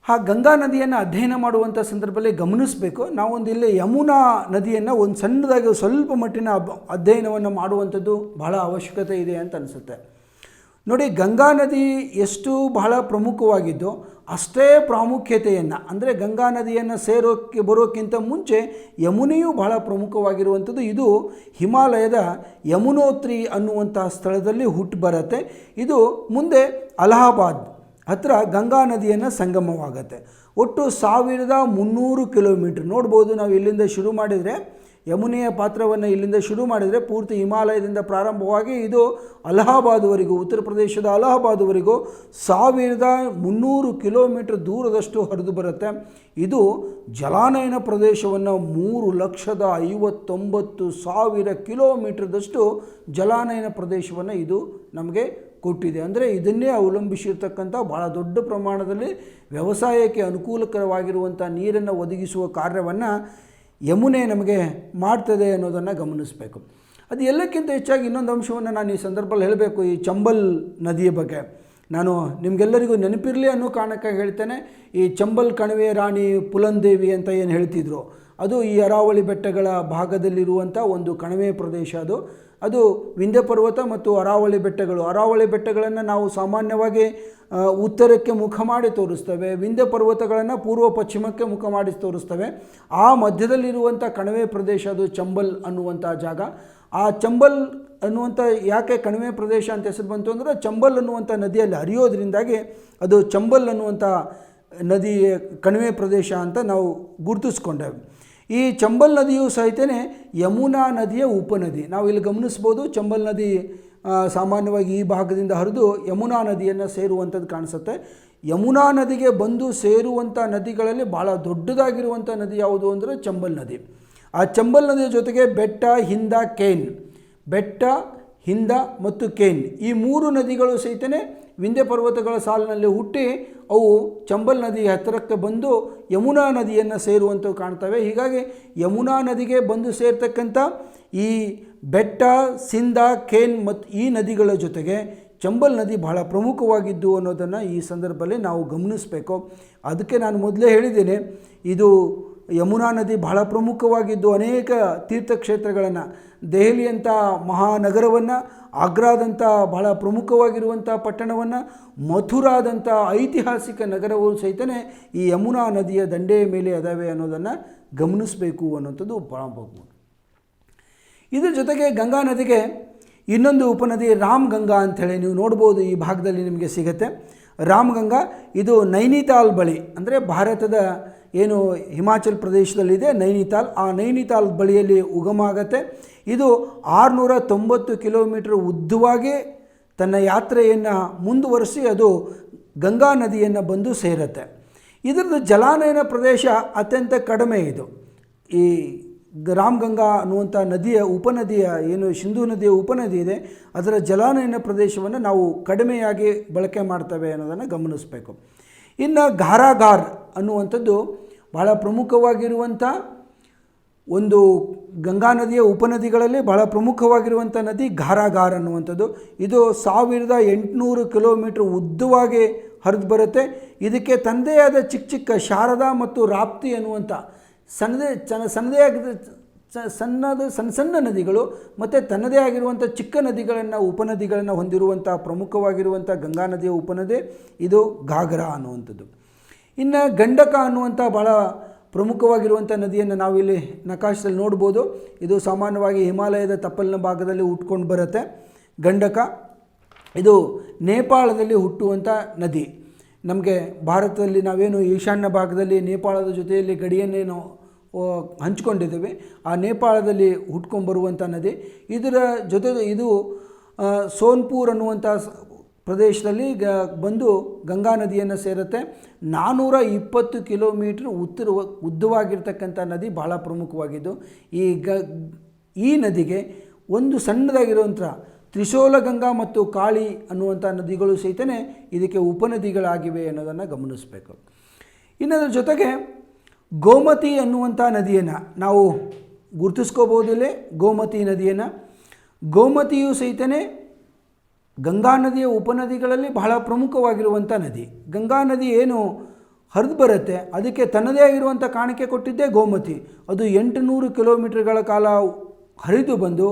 ಆ ಗಂಗಾ ನದಿಯನ್ನು ಅಧ್ಯಯನ ಮಾಡುವಂಥ ಸಂದರ್ಭದಲ್ಲಿ ಗಮನಿಸಬೇಕು, ನಾವೊಂದು ಇಲ್ಲಿ ಯಮುನಾ ನದಿಯನ್ನು ಒಂದು ಸಣ್ಣದಾಗಿ ಸ್ವಲ್ಪ ಮಟ್ಟಿನ ಅಧ್ಯಯನವನ್ನು ಮಾಡುವಂಥದ್ದು ಬಹಳ ಅವಶ್ಯಕತೆ ಇದೆ ಅಂತ ಅನಿಸುತ್ತೆ. ನೋಡಿ, ಗಂಗಾ ನದಿ ಎಷ್ಟು ಬಹಳ ಪ್ರಮುಖವಾಗಿದ್ದು ಅಷ್ಟೇ ಪ್ರಾಮುಖ್ಯತೆಯನ್ನು, ಅಂದರೆ ಗಂಗಾ ನದಿಯನ್ನು ಬರೋಕ್ಕಿಂತ ಮುಂಚೆ ಯಮುನೆಯೂ ಬಹಳ ಪ್ರಮುಖವಾಗಿರುವಂಥದ್ದು. ಇದು ಹಿಮಾಲಯದ ಯಮುನೋತ್ರಿ ಅನ್ನುವಂಥ ಸ್ಥಳದಲ್ಲಿ ಹುಟ್ಟು ಬರುತ್ತೆ. ಇದು ಮುಂದೆ ಅಲಹಾಬಾದ್ ಹತ್ತಿರ ಗಂಗಾ ನದಿಯನ್ನು ಸಂಗಮವಾಗುತ್ತೆ. ಒಟ್ಟು 1300 ಕಿಲೋಮೀಟ್ರ್ ನೋಡ್ಬೋದು. ನಾವು ಇಲ್ಲಿಂದ ಶುರು ಮಾಡಿದರೆ, ಯಮುನೆಯ ಪಾತ್ರವನ್ನು ಇಲ್ಲಿಂದ ಶುರು ಮಾಡಿದರೆ ಪೂರ್ತಿ ಹಿಮಾಲಯದಿಂದ ಪ್ರಾರಂಭವಾಗಿ ಇದು ಅಲಹಾಬಾದ್ವರೆಗೂ, ಉತ್ತರ ಪ್ರದೇಶದ ಅಲಹಾಬಾದ್ವರೆಗೂ 1300 ಕಿಲೋಮೀಟ್ರ್ ದೂರದಷ್ಟು ಹರಿದು ಬರುತ್ತೆ. ಇದು ಜಲಾನಯನ ಪ್ರದೇಶವನ್ನು 3,59,000 ಕಿಲೋಮೀಟ್ರದಷ್ಟು ಜಲಾನಯನ ಪ್ರದೇಶವನ್ನು ಇದು ನಮಗೆ ಕೊಟ್ಟಿದೆ. ಅಂದರೆ ಇದನ್ನೇ ಅವಲಂಬಿಸಿರ್ತಕ್ಕಂಥ ಭಾಳ ದೊಡ್ಡ ಪ್ರಮಾಣದಲ್ಲಿ ವ್ಯವಸಾಯಕ್ಕೆ ಅನುಕೂಲಕರವಾಗಿರುವಂಥ ನೀರನ್ನು ಒದಗಿಸುವ ಕಾರ್ಯವನ್ನು ಯಮುನೆ ನಮಗೆ ಮಾಡ್ತದೆ ಅನ್ನೋದನ್ನು ಗಮನಿಸಬೇಕು. ಅದು ಎಲ್ಲಕ್ಕಿಂತ ಹೆಚ್ಚಾಗಿ ಇನ್ನೊಂದು ಅಂಶವನ್ನು ನಾನು ಈ ಸಂದರ್ಭದಲ್ಲಿ ಹೇಳಬೇಕು. ಈ ಚಂಬಲ್ ನದಿಯ ಬಗ್ಗೆ ನಾನು ನಿಮಗೆಲ್ಲರಿಗೂ ನೆನಪಿರಲಿ ಅನ್ನೋ ಕಾರಣಕ್ಕಾಗಿ ಹೇಳ್ತೇನೆ. ಈ ಚಂಬಲ್ ಕಣಿವೆಯ ರಾಣಿ ಪುಲಂದೇವಿ ಅಂತ ಏನು ಹೇಳ್ತಿದ್ರು, ಅದು ಈ ಅರಾವಳಿ ಬೆಟ್ಟಗಳ ಭಾಗದಲ್ಲಿರುವಂಥ ಒಂದು ಕಣಿವೆ ಪ್ರದೇಶ. ಅದು ವಿಂಧ್ಯ ಪರ್ವತ ಮತ್ತು ಅರಾವಳಿ ಬೆಟ್ಟಗಳನ್ನು ನಾವು ಸಾಮಾನ್ಯವಾಗಿ ಉತ್ತರಕ್ಕೆ ಮುಖ ಮಾಡಿ ತೋರಿಸ್ತೇವೆ, ವಿಂಧ್ಯ ಪರ್ವತಗಳನ್ನು ಪೂರ್ವ ಪಶ್ಚಿಮಕ್ಕೆ ಮುಖ ಮಾಡಿ ತೋರಿಸ್ತೇವೆ. ಆ ಮಧ್ಯದಲ್ಲಿರುವಂಥ ಕಣಿವೆ ಪ್ರದೇಶ ಅದು ಚಂಬಲ್ ಅನ್ನುವಂಥ ಜಾಗ. ಆ ಚಂಬಲ್ ಅನ್ನುವಂಥ ಯಾಕೆ ಕಣಿವೆ ಪ್ರದೇಶ ಅಂತ ಹೆಸರು ಬಂತು ಅಂದರೆ, ಚಂಬಲ್ ಅನ್ನುವಂಥ ನದಿಯಲ್ಲಿ ಹರಿಯೋದ್ರಿಂದಾಗಿ ಅದು ಚಂಬಲ್ ಅನ್ನುವಂಥ ನದಿ ಕಣಿವೆ ಪ್ರದೇಶ ಅಂತ ನಾವು ಗುರುತಿಸ್ಕೊಂಡೇವೆ. ಈ ಚಂಬಲ್ ನದಿಯು ಸಹಿತನೇ ಯಮುನಾ ನದಿಯ ಉಪನದಿ. ನಾವು ಇಲ್ಲಿ ಗಮನಿಸ್ಬೋದು, ಚಂಬಲ್ ನದಿ ಸಾಮಾನ್ಯವಾಗಿ ಈ ಭಾಗದಿಂದ ಹರಿದು ಯಮುನಾ ನದಿಯನ್ನು ಸೇರುವಂಥದ್ದು ಕಾಣಿಸುತ್ತೆ. ಯಮುನಾ ನದಿಗೆ ಬಂದು ಸೇರುವಂಥ ನದಿಗಳಲ್ಲಿ ಭಾಳ ದೊಡ್ಡದಾಗಿರುವಂಥ ನದಿ ಯಾವುದು ಅಂದರೆ ಚಂಬಲ್ ನದಿ. ಆ ಚಂಬಲ್ ನದಿಯ ಜೊತೆಗೆ ಬೆಟ್ಟ, ಹಿಂದ, ಕೇನ್ ಬೆಟ್ಟ, ಹಿಂದ ಮತ್ತು ಕೇನ್ ಈ 3 ನದಿಗಳು ಸಹಿತನೇ ವಿಂಧ್ಯ ಪರ್ವತಗಳ ಸಾಲಿನಲ್ಲಿ ಹುಟ್ಟಿ ಅವು ಚಂಬಲ್ ನದಿ ಹತ್ತಿರಕ್ಕೆ ಬಂದು ಯಮುನಾ ನದಿಯನ್ನು ಸೇರುವಂಥವು ಕಾಣ್ತವೆ. ಹೀಗಾಗಿ ಯಮುನಾ ನದಿಗೆ ಬಂದು ಸೇರ್ತಕ್ಕಂಥ ಈ ಬೆಟ್ಟ, ಸಿಂಧ, ಕೇನ್ ಮತ್ತು ಈ ನದಿಗಳ ಜೊತೆಗೆ ಚಂಬಲ್ ನದಿ ಬಹಳ ಪ್ರಮುಖವಾಗಿದ್ದು ಅನ್ನೋದನ್ನು ಈ ಸಂದರ್ಭದಲ್ಲಿ ನಾವು ಗಮನಿಸಬೇಕು. ಅದಕ್ಕೆ ನಾನು ಮೊದಲೇ ಹೇಳಿದ್ದೇನೆ, ಇದು ಯಮುನಾ ನದಿ ಬಹಳ ಪ್ರಮುಖವಾಗಿದ್ದು ಅನೇಕ ತೀರ್ಥಕ್ಷೇತ್ರಗಳನ್ನು, ದೆಹಲಿಯಂಥ ಮಹಾನಗರವನ್ನು, ಆಗ್ರಾದಂಥ ಬಹಳ ಪ್ರಮುಖವಾಗಿರುವಂಥ ಪಟ್ಟಣವನ್ನು, ಮಥುರಾದಂಥ ಐತಿಹಾಸಿಕ ನಗರವು ಸಹಿತನೇ ಈ ಯಮುನಾ ನದಿಯ ದಂಡೆಯ ಮೇಲೆ ಅದಾವೆ ಅನ್ನೋದನ್ನು ಗಮನಿಸಬೇಕು ಅನ್ನೋಂಥದ್ದು ಬಹಳ. ಇದರ ಜೊತೆಗೆ ಗಂಗಾ ನದಿಗೆ ಇನ್ನೊಂದು ಉಪನದಿ ರಾಮ್ ಗಂಗಾ ಅಂಥೇಳಿ ನೀವು ನೋಡ್ಬೋದು, ಈ ಭಾಗದಲ್ಲಿ ನಿಮಗೆ ಸಿಗುತ್ತೆ. ರಾಮ್ ಗಂಗಾ ಇದು ನೈನಿತಾಲ್ ಬಳಿ, ಅಂದರೆ ಭಾರತದ ಏನು ಹಿಮಾಚಲ್ ಪ್ರದೇಶದಲ್ಲಿದೆ ನೈನಿತಾಲ್, ಆ ನೈನಿತಾಲ್ ಬಳಿಯಲ್ಲಿ ಉಗಮ ಆಗುತ್ತೆ. ಇದು 690 ಕಿಲೋಮೀಟರ್ ಉದ್ದವಾಗಿ ತನ್ನ ಯಾತ್ರೆಯನ್ನು ಮುಂದುವರಿಸಿ ಅದು ಗಂಗಾ ನದಿಯನ್ನು ಬಂದು ಸೇರುತ್ತೆ. ಇದರದ್ದು ಜಲಾನಯನ ಪ್ರದೇಶ ಅತ್ಯಂತ ಕಡಿಮೆ. ಇದು ಈ ರಾಮ್ ಗಂಗಾ ಅನ್ನುವಂಥ ನದಿಯ ಉಪನದಿಯ ಏನು ಸಿಂಧೂ ನದಿಯ ಉಪನದಿ ಇದೆ, ಅದರ ಜಲಾನಯನ ಪ್ರದೇಶವನ್ನು ನಾವು ಕಡಿಮೆಯಾಗಿ ಬಳಕೆ ಮಾಡ್ತೇವೆ ಅನ್ನೋದನ್ನು ಗಮನಿಸಬೇಕು. ಇನ್ನು ಘಾರಾಘಾರ್ ಅನ್ನುವಂಥದ್ದು ಬಹಳ ಪ್ರಮುಖವಾಗಿರುವಂಥ ಒಂದು ಗಂಗಾ ನದಿಯ ಉಪನದಿಗಳಲ್ಲಿ ಬಹಳ ಪ್ರಮುಖವಾಗಿರುವಂಥ ನದಿ ಘಾರಾಘಾರ್ ಅನ್ನುವಂಥದ್ದು. ಇದು 1800 ಕಿಲೋಮೀಟ್ರ್ ಉದ್ದವಾಗಿ ಹರಿದು ಬರುತ್ತೆ. ಇದಕ್ಕೆ ತನ್ನದೇ ಆದ ಚಿಕ್ಕ ಚಿಕ್ಕ ಶಾರದಾ ಮತ್ತು ರಾಪ್ತಿ ಅನ್ನುವಂಥ ಸಣ್ಣ ಸಣ್ಣ ನದಿಗಳು ಮತ್ತು ತನ್ನದೇ ಆಗಿರುವಂಥ ಚಿಕ್ಕ ನದಿಗಳನ್ನು ಉಪನದಿಗಳನ್ನು ಹೊಂದಿರುವಂಥ ಪ್ರಮುಖವಾಗಿರುವಂಥ ಗಂಗಾ ನದಿಯ ಉಪನದಿ ಇದು ಘಾಘರಾ ಅನ್ನುವಂಥದ್ದು. ಇನ್ನು ಗಂಡಕ ಅನ್ನುವಂಥ ಭಾಳ ಪ್ರಮುಖವಾಗಿರುವಂಥ ನದಿಯನ್ನು ನಾವಿಲ್ಲಿ ನಕಾಶದಲ್ಲಿ ನೋಡ್ಬೋದು. ಇದು ಸಾಮಾನ್ಯವಾಗಿ ಹಿಮಾಲಯದ ತಪ್ಪಲಿನ ಭಾಗದಲ್ಲಿ ಹುಟ್ಕೊಂಡು ಬರುತ್ತೆ. ಗಂಡಕ ಇದು ನೇಪಾಳದಲ್ಲಿ ಹುಟ್ಟುವಂಥ ನದಿ. ನಮಗೆ ಭಾರತದಲ್ಲಿ ನಾವೇನು ಈಶಾನ್ಯ ಭಾಗದಲ್ಲಿ ನೇಪಾಳದ ಜೊತೆಯಲ್ಲಿ ಗಡಿಯನ್ನೇನು ಹಂಚ್ಕೊಂಡಿದ್ದೇವೆ, ಆ ನೇಪಾಳದಲ್ಲಿ ಹುಟ್ಕೊಂಡ್ಬರುವಂಥ ನದಿ. ಇದರ ಜೊತೆ ಇದು ಸೋನ್ಪುರ್ ಅನ್ನುವಂಥ ಪ್ರದೇಶದಲ್ಲಿ ಬಂದು ಗಂಗಾ ನದಿಯನ್ನು ಸೇರುತ್ತೆ. 420 ಕಿಲೋಮೀಟ್ರ್ ಉದ್ದವಾಗಿರ್ತಕ್ಕಂಥ ನದಿ ಬಹಳ ಪ್ರಮುಖವಾಗಿದ್ದು, ಈ ನದಿಗೆ ಒಂದು ಸಣ್ಣದಾಗಿರುವಂಥ ತ್ರಿಶೂಲ ಗಂಗಾ ಮತ್ತು ಕಾಳಿ ಅನ್ನುವಂಥ ನದಿಗಳು ಸಹಿತನೇ ಇದಕ್ಕೆ ಉಪನದಿಗಳಾಗಿವೆ ಅನ್ನೋದನ್ನು ಗಮನಿಸಬೇಕು. ಇನ್ನದರ ಜೊತೆಗೆ ಗೋಮತಿ ಅನ್ನುವಂಥ ನದಿಯನ್ನು ನಾವು ಗುರುತಿಸ್ಕೋಬೋದಿಲ್ಲೇ. ಗೋಮತಿ ನದಿಯನ್ನು, ಗೋಮತಿಯು ಸಹಿತನೇ ಗಂಗಾ ನದಿಯ ಉಪನದಿಗಳಲ್ಲಿ ಬಹಳ ಪ್ರಮುಖವಾಗಿರುವಂಥ ನದಿ. ಗಂಗಾ ನದಿ ಏನು ಹರಿದು ಬರುತ್ತೆ ಅದಕ್ಕೆ ತನ್ನದೇ ಆಗಿರುವಂಥ ಕಾಣಿಕೆ ಕೊಟ್ಟಿದ್ದೇ ಗೋಮತಿ. ಅದು 800 ಕಿಲೋಮೀಟರ್ಗಳ ಕಾಲ ಹರಿದು ಬಂದು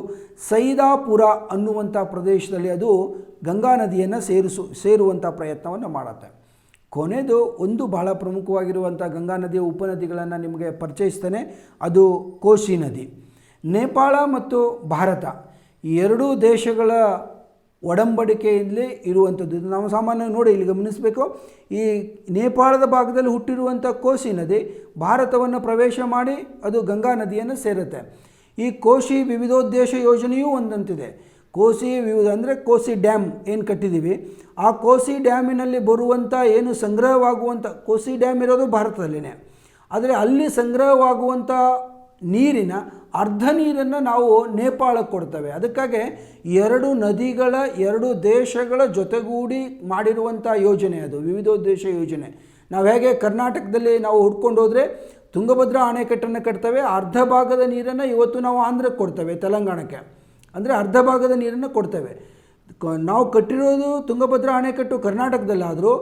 ಸೈದಾಪುರ ಅನ್ನುವಂಥ ಪ್ರದೇಶದಲ್ಲಿ ಅದು ಗಂಗಾ ನದಿಯನ್ನು ಸೇರುವಂಥ ಪ್ರಯತ್ನವನ್ನು ಮಾಡುತ್ತೆ. ಕೊನೆಯದು ಒಂದು ಬಹಳ ಪ್ರಮುಖವಾಗಿರುವಂಥ ಗಂಗಾ ನದಿಯ ಉಪನದಿಗಳನ್ನು ನಿಮಗೆ ಪರಿಚಯಿಸ್ತೇನೆ. ಅದು ಕೋಶಿ ನದಿ. ನೇಪಾಳ ಮತ್ತು ಭಾರತ ಈ ಎರಡೂ ದೇಶಗಳ ಒಡಂಬಡಿಕೆಯಲ್ಲಿ ಇರುವಂಥದ್ದು. ಇದು ನಾವು ಸಾಮಾನ್ಯವಾಗಿ ನೋಡಿ ಇಲ್ಲಿ ಗಮನಿಸಬೇಕು. ಈ ನೇಪಾಳದ ಭಾಗದಲ್ಲಿ ಹುಟ್ಟಿರುವಂಥ ಕೋಶಿ ನದಿ ಭಾರತವನ್ನು ಪ್ರವೇಶ ಮಾಡಿ ಅದು ಗಂಗಾ ನದಿಯನ್ನು ಸೇರುತ್ತೆ. ಈ ಕೋಶಿ ವಿವಿಧೋದ್ದೇಶ ಯೋಜನೆಯೂ ಒಂದಂತಿದೆ. ಕೋಸಿ ವಿವಿಧ ಅಂದರೆ ಕೋಸಿ ಡ್ಯಾಮ್ ಏನು ಕಟ್ಟಿದ್ದೀವಿ, ಆ ಕೋಸಿ ಡ್ಯಾಮಿನಲ್ಲಿ ಬರುವಂಥ ಏನು ಸಂಗ್ರಹವಾಗುವಂಥ, ಕೋಸಿ ಡ್ಯಾಮ್ ಇರೋದು ಭಾರತದಲ್ಲಿನೇ, ಆದರೆ ಅಲ್ಲಿ ಸಂಗ್ರಹವಾಗುವಂಥ ನೀರಿನ ಅರ್ಧ ನೀರನ್ನು ನಾವು ನೇಪಾಳಕ್ಕೆ ಕೊಡ್ತೇವೆ. ಅದಕ್ಕಾಗಿ ಎರಡು ನದಿಗಳ ಎರಡು ದೇಶಗಳ ಜೊತೆಗೂಡಿ ಮಾಡಿರುವಂಥ ಯೋಜನೆ ಅದು ವಿವಿಧೋದ್ದೇಶ ಯೋಜನೆ. ನಾವು ಹೇಗೆ ಕರ್ನಾಟಕದಲ್ಲಿ ನಾವು ಹುಡ್ಕೊಂಡು ಹೋದರೆ ತುಂಗಭದ್ರಾ ಅಣೆಕಟ್ಟನ್ನು ಕಟ್ತೇವೆ, ಅರ್ಧ ಭಾಗದ ನೀರನ್ನು ಇವತ್ತು ನಾವು ಆಂಧ್ರಕ್ಕೆ ಕೊಡ್ತೇವೆ, ತೆಲಂಗಾಣಕ್ಕೆ, ಅಂದರೆ ಅರ್ಧ ಭಾಗದ ನೀರನ್ನು ಕೊಡ್ತೇವೆ. ನಾವು ಕಟ್ಟಿರೋದು ತುಂಗಭದ್ರಾ ಅಣೆಕಟ್ಟು ಕರ್ನಾಟಕದಲ್ಲಾದರೂ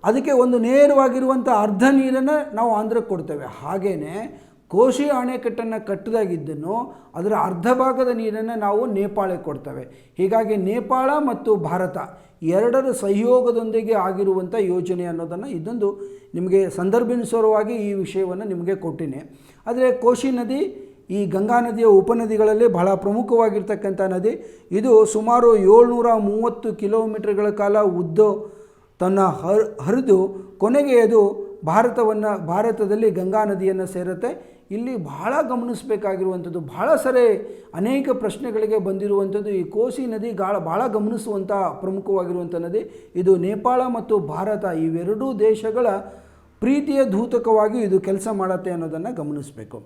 ಅದಕ್ಕೆ ಒಂದು ನೇರವಾಗಿರುವಂಥ ಅರ್ಧ ನೀರನ್ನು ನಾವು ಆಂಧ್ರಕ್ಕೆ ಕೊಡ್ತೇವೆ. ಹಾಗೆಯೇ ಕೋಶಿ ಅಣೆಕಟ್ಟನ್ನು ಕಟ್ಟಿದಾಗಿದ್ದನ್ನು ಅದರ ಅರ್ಧ ಭಾಗದ ನೀರನ್ನು ನಾವು ನೇಪಾಳಕ್ಕೆ ಕೊಡ್ತೇವೆ. ಹೀಗಾಗಿ ನೇಪಾಳ ಮತ್ತು ಭಾರತ ಎರಡರ ಸಹಯೋಗದೊಂದಿಗೆ ಆಗಿರುವಂಥ ಯೋಜನೆ ಅನ್ನೋದನ್ನು ಇದೊಂದು ನಿಮಗೆ ಸಂದರ್ಭಿಸುವವಾಗಿ ಈ ವಿಷಯವನ್ನು ನಿಮಗೆ ಕೊಟ್ಟಿನಿ. ಆದರೆ ಕೋಶಿ ನದಿ ಈ ಗಂಗಾ ನದಿಯ ಉಪನದಿಗಳಲ್ಲಿ ಬಹಳ ಪ್ರಮುಖವಾಗಿರ್ತಕ್ಕಂಥ ನದಿ. ಇದು ಸುಮಾರು 730 ಕಿಲೋಮೀಟರ್ಗಳ ಕಾಲ ಉದ್ದ ತನ್ನ ಹರಿದು ಕೊನೆಗೆ ಅದು ಭಾರತದಲ್ಲಿ ಗಂಗಾ ನದಿಯನ್ನು ಸೇರುತ್ತೆ. ಇಲ್ಲಿ ಬಹಳ ಗಮನಿಸಬೇಕಾಗಿರುವಂಥದ್ದು, ಬಹಳ ಸರಿ ಅನೇಕ ಪ್ರಶ್ನೆಗಳಿಗೆ ಬಂದಿರುವಂಥದ್ದು ಈ ಕೋಸಿ ನದಿ ಬಹಳ ಗಮನಿಸುವಂಥ ಪ್ರಮುಖವಾಗಿರುವಂಥ ನದಿ. ಇದು ನೇಪಾಳ ಮತ್ತು ಭಾರತ ಇವೆರಡೂ ದೇಶಗಳ ಪ್ರೀತಿಯ ಧೂತಕವಾಗಿ ಇದು ಕೆಲಸ ಮಾಡುತ್ತೆ ಅನ್ನೋದನ್ನು ಗಮನಿಸಬೇಕು.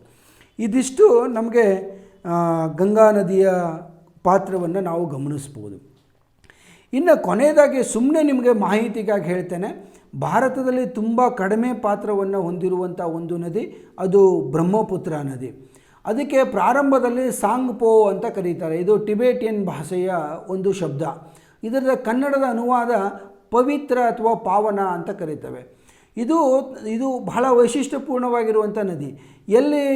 ಇದಿಷ್ಟು ನಮಗೆ ಗಂಗಾ ನದಿಯ ಪಾತ್ರವನ್ನು ನಾವು ಗಮನಿಸ್ಬೋದು. ಇನ್ನು ಕೊನೆಯದಾಗಿ ಸುಮ್ಮನೆ ನಿಮಗೆ ಮಾಹಿತಿಗಾಗಿ ಹೇಳ್ತೇನೆ, ಭಾರತದಲ್ಲಿ ತುಂಬ ಕಡಿಮೆ ಪಾತ್ರವನ್ನು ಹೊಂದಿರುವಂಥ ಒಂದು ನದಿ ಅದು ಬ್ರಹ್ಮಪುತ್ರ ನದಿ. ಅದಕ್ಕೆ ಪ್ರಾರಂಭದಲ್ಲಿ ಸಾಂಗ್ಪೋ ಅಂತ ಕರೀತಾರೆ. ಇದು ಟಿಬೇಟಿಯನ್ ಭಾಷೆಯ ಒಂದು ಶಬ್ದ. ಇದರ ಕನ್ನಡದ ಅನುವಾದ ಪವಿತ್ರ ಅಥವಾ ಪಾವನ ಅಂತ ಕರೀತೇವೆ. ಇದು ಬಹಳ ವೈಶಿಷ್ಟ್ಯಪೂರ್ಣವಾಗಿರುವಂಥ ನದಿ. ಎಲ್ಲಿ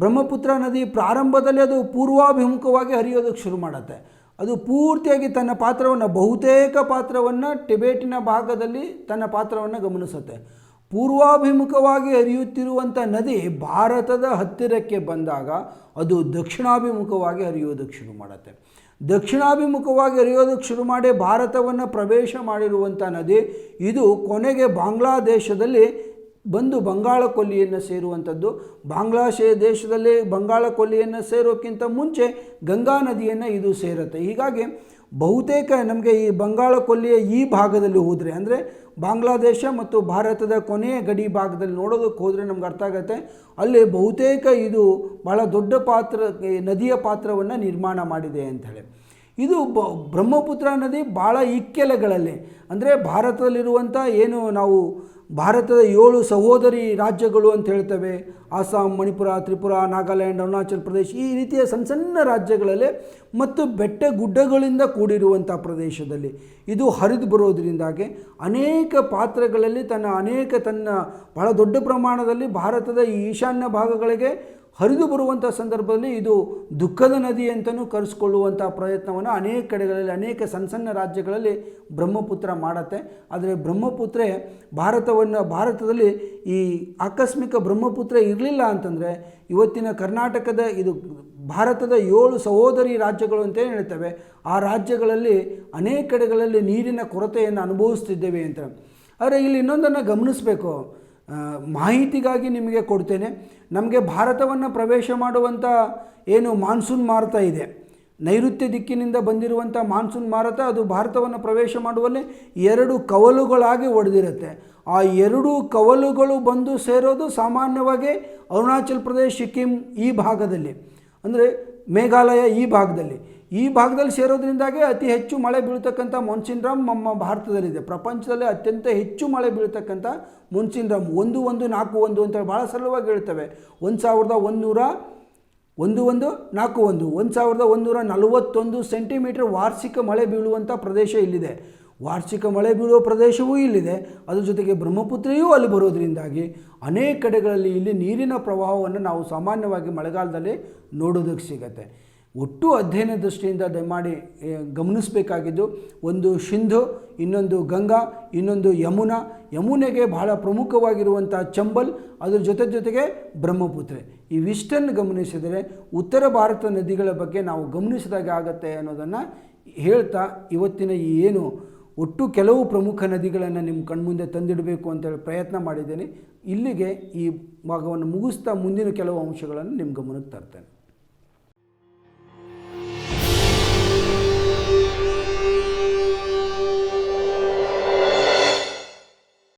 ಬ್ರಹ್ಮಪುತ್ರ ನದಿ ಪ್ರಾರಂಭದಲ್ಲಿ ಅದು ಪೂರ್ವಾಭಿಮುಖವಾಗಿ ಹರಿಯೋದಕ್ಕೆ ಶುರು ಮಾಡುತ್ತೆ. ಅದು ಪೂರ್ತಿಯಾಗಿ ತನ್ನ ಪಾತ್ರವನ್ನು, ಬಹುತೇಕ ಪಾತ್ರವನ್ನು ಟಿಬೇಟಿನ ಭಾಗದಲ್ಲಿ ತನ್ನ ಪಾತ್ರವನ್ನು ಗಮನಿಸುತ್ತೆ. ಪೂರ್ವಾಭಿಮುಖವಾಗಿ ಹರಿಯುತ್ತಿರುವಂಥ ನದಿ ಭಾರತದ ಹತ್ತಿರಕ್ಕೆ ಬಂದಾಗ ಅದು ದಕ್ಷಿಣಾಭಿಮುಖವಾಗಿ ಹರಿಯೋದಕ್ಕೆ ಶುರು ಮಾಡುತ್ತೆ. ದಕ್ಷಿಣಾಭಿಮುಖವಾಗಿ ಹರಿಯೋದಕ್ಕೆ ಶುರು ಮಾಡಿ ಭಾರತವನ್ನು ಪ್ರವೇಶ ಮಾಡಿರುವಂಥ ನದಿ ಇದು ಕೊನೆಗೆ ಬಾಂಗ್ಲಾದೇಶದಲ್ಲಿ ಬಂದು ಬಂಗಾಳ ಕೊಲ್ಲಿಯನ್ನು ಸೇರುವಂಥದ್ದು. ದೇಶದಲ್ಲಿ ಬಂಗಾಳ ಕೊಲ್ಲಿಯನ್ನು ಸೇರೋಕ್ಕಿಂತ ಮುಂಚೆ ಗಂಗಾ ನದಿಯನ್ನು ಇದು ಸೇರುತ್ತೆ. ಹೀಗಾಗಿ ಬಹುತೇಕ ನಮಗೆ ಈ ಬಂಗಾಳ ಕೊಲ್ಲಿಯ ಈ ಭಾಗದಲ್ಲಿ ಹೋದರೆ, ಅಂದರೆ ಬಾಂಗ್ಲಾದೇಶ ಮತ್ತು ಭಾರತದ ಕೊನೆಯ ಗಡಿ ಭಾಗದಲ್ಲಿ ನೋಡೋದಕ್ಕೆ ಹೋದರೆ ನಮ್ಗೆ ಅರ್ಥ ಆಗುತ್ತೆ, ಅಲ್ಲಿ ಬಹುತೇಕ ಇದು ಭಾಳ ದೊಡ್ಡ ನದಿಯ ಪಾತ್ರವನ್ನು ನಿರ್ಮಾಣ ಮಾಡಿದೆ ಅಂಥೇಳಿ. ಇದು ಬ್ರಹ್ಮಪುತ್ರ ನದಿ ಭಾಳ ಇಕ್ಕೆಲೆಗಳಲ್ಲಿ, ಅಂದರೆ ಭಾರತದಲ್ಲಿರುವಂಥ ಏನು ನಾವು ಭಾರತದ 7 ಸಹೋದರಿ ರಾಜ್ಯಗಳು ಅಂತ ಹೇಳ್ತೇವೆ, ಅಸ್ಸಾಂ, ಮಣಿಪುರ, ತ್ರಿಪುರ, ನಾಗಾಲ್ಯಾಂಡ್, ಅರುಣಾಚಲ್ ಪ್ರದೇಶ್, ಈ ರೀತಿಯ ಸಣ್ಣ ಸಣ್ಣ ರಾಜ್ಯಗಳಲ್ಲಿ ಮತ್ತು ಬೆಟ್ಟ ಗುಡ್ಡಗಳಿಂದ ಕೂಡಿರುವಂಥ ಪ್ರದೇಶದಲ್ಲಿ ಇದು ಹರಿದು ಬರೋದರಿಂದಾಗಿ ಅನೇಕ ಪಾತ್ರಗಳಲ್ಲಿ ತನ್ನ ಬಹಳ ದೊಡ್ಡ ಪ್ರಮಾಣದಲ್ಲಿ ಭಾರತದ ಈ ಈಶಾನ್ಯ ಭಾಗಗಳಿಗೆ ಹರಿದು ಬರುವಂಥ ಸಂದರ್ಭದಲ್ಲಿ ಇದು ದುಃಖದ ನದಿ ಅಂತಲೂ ಕರೆಸ್ಕೊಳ್ಳುವಂಥ ಪ್ರಯತ್ನವನ್ನು ಅನೇಕ ಕಡೆಗಳಲ್ಲಿ, ಅನೇಕ ಸಣ್ಣ ರಾಜ್ಯಗಳಲ್ಲಿ ಬ್ರಹ್ಮಪುತ್ರ ಮಾಡುತ್ತೆ. ಆದರೆ ಬ್ರಹ್ಮಪುತ್ರೆ ಭಾರತದಲ್ಲಿ ಈ ಆಕಸ್ಮಿಕ ಬ್ರಹ್ಮಪುತ್ರ ಇರಲಿಲ್ಲ ಅಂತಂದರೆ ಇವತ್ತಿನ ಕರ್ನಾಟಕದ ಇದು ಭಾರತದ 7 ಸಹೋದರಿ ರಾಜ್ಯಗಳು ಅಂತ ಹೇಳ್ತೇವೆ, ಆ ರಾಜ್ಯಗಳಲ್ಲಿ ಅನೇಕ ಕಡೆಗಳಲ್ಲಿ ನೀರಿನ ಕೊರತೆಯನ್ನು ಅನುಭವಿಸ್ತಿದ್ದೇವೆ ಅಂತ. ಆದರೆ ಇಲ್ಲಿ ಇನ್ನೊಂದನ್ನು ಗಮನಿಸಬೇಕು, ಮಾಹಿತಿಗಾಗಿ ನಿಮಗೆ ಕೊಡ್ತೇನೆ. ನಮಗೆ ಭಾರತವನ್ನು ಪ್ರವೇಶ ಮಾಡುವಂಥ ಏನು ಮಾನ್ಸೂನ್ ಮಾರುತ ಇದೆ, ನೈಋತ್ಯ ದಿಕ್ಕಿನಿಂದ ಬಂದಿರುವಂಥ ಮಾನ್ಸೂನ್ ಮಾರುತ ಅದು ಭಾರತವನ್ನು ಪ್ರವೇಶ ಮಾಡುವಲ್ಲಿ 2 ಕವಲುಗಳಾಗಿ ಒಡೆದಿರುತ್ತೆ. ಆ 2 ಕವಲುಗಳು ಬಂದು ಸೇರೋದು ಸಾಮಾನ್ಯವಾಗಿ ಅರುಣಾಚಲ್ ಪ್ರದೇಶ್, ಸಿಕ್ಕಿಂ ಈ ಭಾಗದಲ್ಲಿ, ಅಂದರೆ ಮೇಘಾಲಯ ಈ ಭಾಗದಲ್ಲಿ ಸೇರೋದ್ರಿಂದಾಗಿ ಅತಿ ಹೆಚ್ಚು ಮಳೆ ಬೀಳ್ತಕ್ಕಂಥ ಮೊನ್ಸಿನ್ರಾಮ್ ನಮ್ಮ ಭಾರತದಲ್ಲಿದೆ. ಪ್ರಪಂಚದಲ್ಲಿ ಅತ್ಯಂತ ಹೆಚ್ಚು ಮಳೆ ಬೀಳ್ತಕ್ಕಂಥ ಮೊನ್ಸಿನ್ರಾಮ್ 1141 ಅಂತೇಳಿ ಭಾಳ ಸರಳವಾಗಿ ಹೇಳ್ತೇವೆ. 1141 ಸೆಂಟಿಮೀಟರ್ ವಾರ್ಷಿಕ ಮಳೆ ಬೀಳುವಂಥ ಪ್ರದೇಶ ಇಲ್ಲಿದೆ. ವಾರ್ಷಿಕ ಮಳೆ ಬೀಳುವ ಪ್ರದೇಶವೂ ಇಲ್ಲಿದೆ. ಅದ್ರ ಜೊತೆಗೆ ಬ್ರಹ್ಮಪುತ್ರೆಯೂ ಅಲ್ಲಿ ಬರೋದರಿಂದಾಗಿ ಅನೇಕ ಕಡೆಗಳಲ್ಲಿ ಇಲ್ಲಿ ನೀರಿನ ಪ್ರವಾಹವನ್ನು ನಾವು ಸಾಮಾನ್ಯವಾಗಿ ಮಳೆಗಾಲದಲ್ಲಿ ನೋಡೋದಕ್ಕೆ ಸಿಗತ್ತೆ. ಒಟ್ಟು ಅಧ್ಯಯನ ದೃಷ್ಟಿಯಿಂದ ದಯಮಾಡಿ ಗಮನಿಸಬೇಕಾಗಿದ್ದು, ಒಂದು ಸಿಂಧು, ಇನ್ನೊಂದು ಗಂಗಾ, ಇನ್ನೊಂದು ಯಮುನೆಗೆ ಬಹಳ ಪ್ರಮುಖವಾಗಿರುವಂಥ ಚಂಬಲ್, ಅದರ ಜೊತೆಗೆ ಬ್ರಹ್ಮಪುತ್ರೆ. ಇವಿಷ್ಟನ್ನು ಗಮನಿಸಿದರೆ ಉತ್ತರ ಭಾರತ ನದಿಗಳ ಬಗ್ಗೆ ನಾವು ಗಮನಿಸಿದಾಗ ಆಗತ್ತೆ ಅನ್ನೋದನ್ನು ಹೇಳ್ತಾ ಇವತ್ತಿನ ಈ ಏನು ಒಟ್ಟು ಕೆಲವು ಪ್ರಮುಖ ನದಿಗಳನ್ನು ನಿಮ್ಮ ಕಣ್ಮುಂದೆ ತಂದಿಡಬೇಕು ಅಂತೇಳಿ ಪ್ರಯತ್ನ ಮಾಡಿದ್ದೇನೆ. ಇಲ್ಲಿಗೆ ಈ ಭಾಗವನ್ನು ಮುಗಿಸ್ತಾ ಮುಂದಿನ ಕೆಲವು ಅಂಶಗಳನ್ನು ನಿಮ್ಮ ಗಮನಕ್ಕೆ ತರ್ತೇನೆ.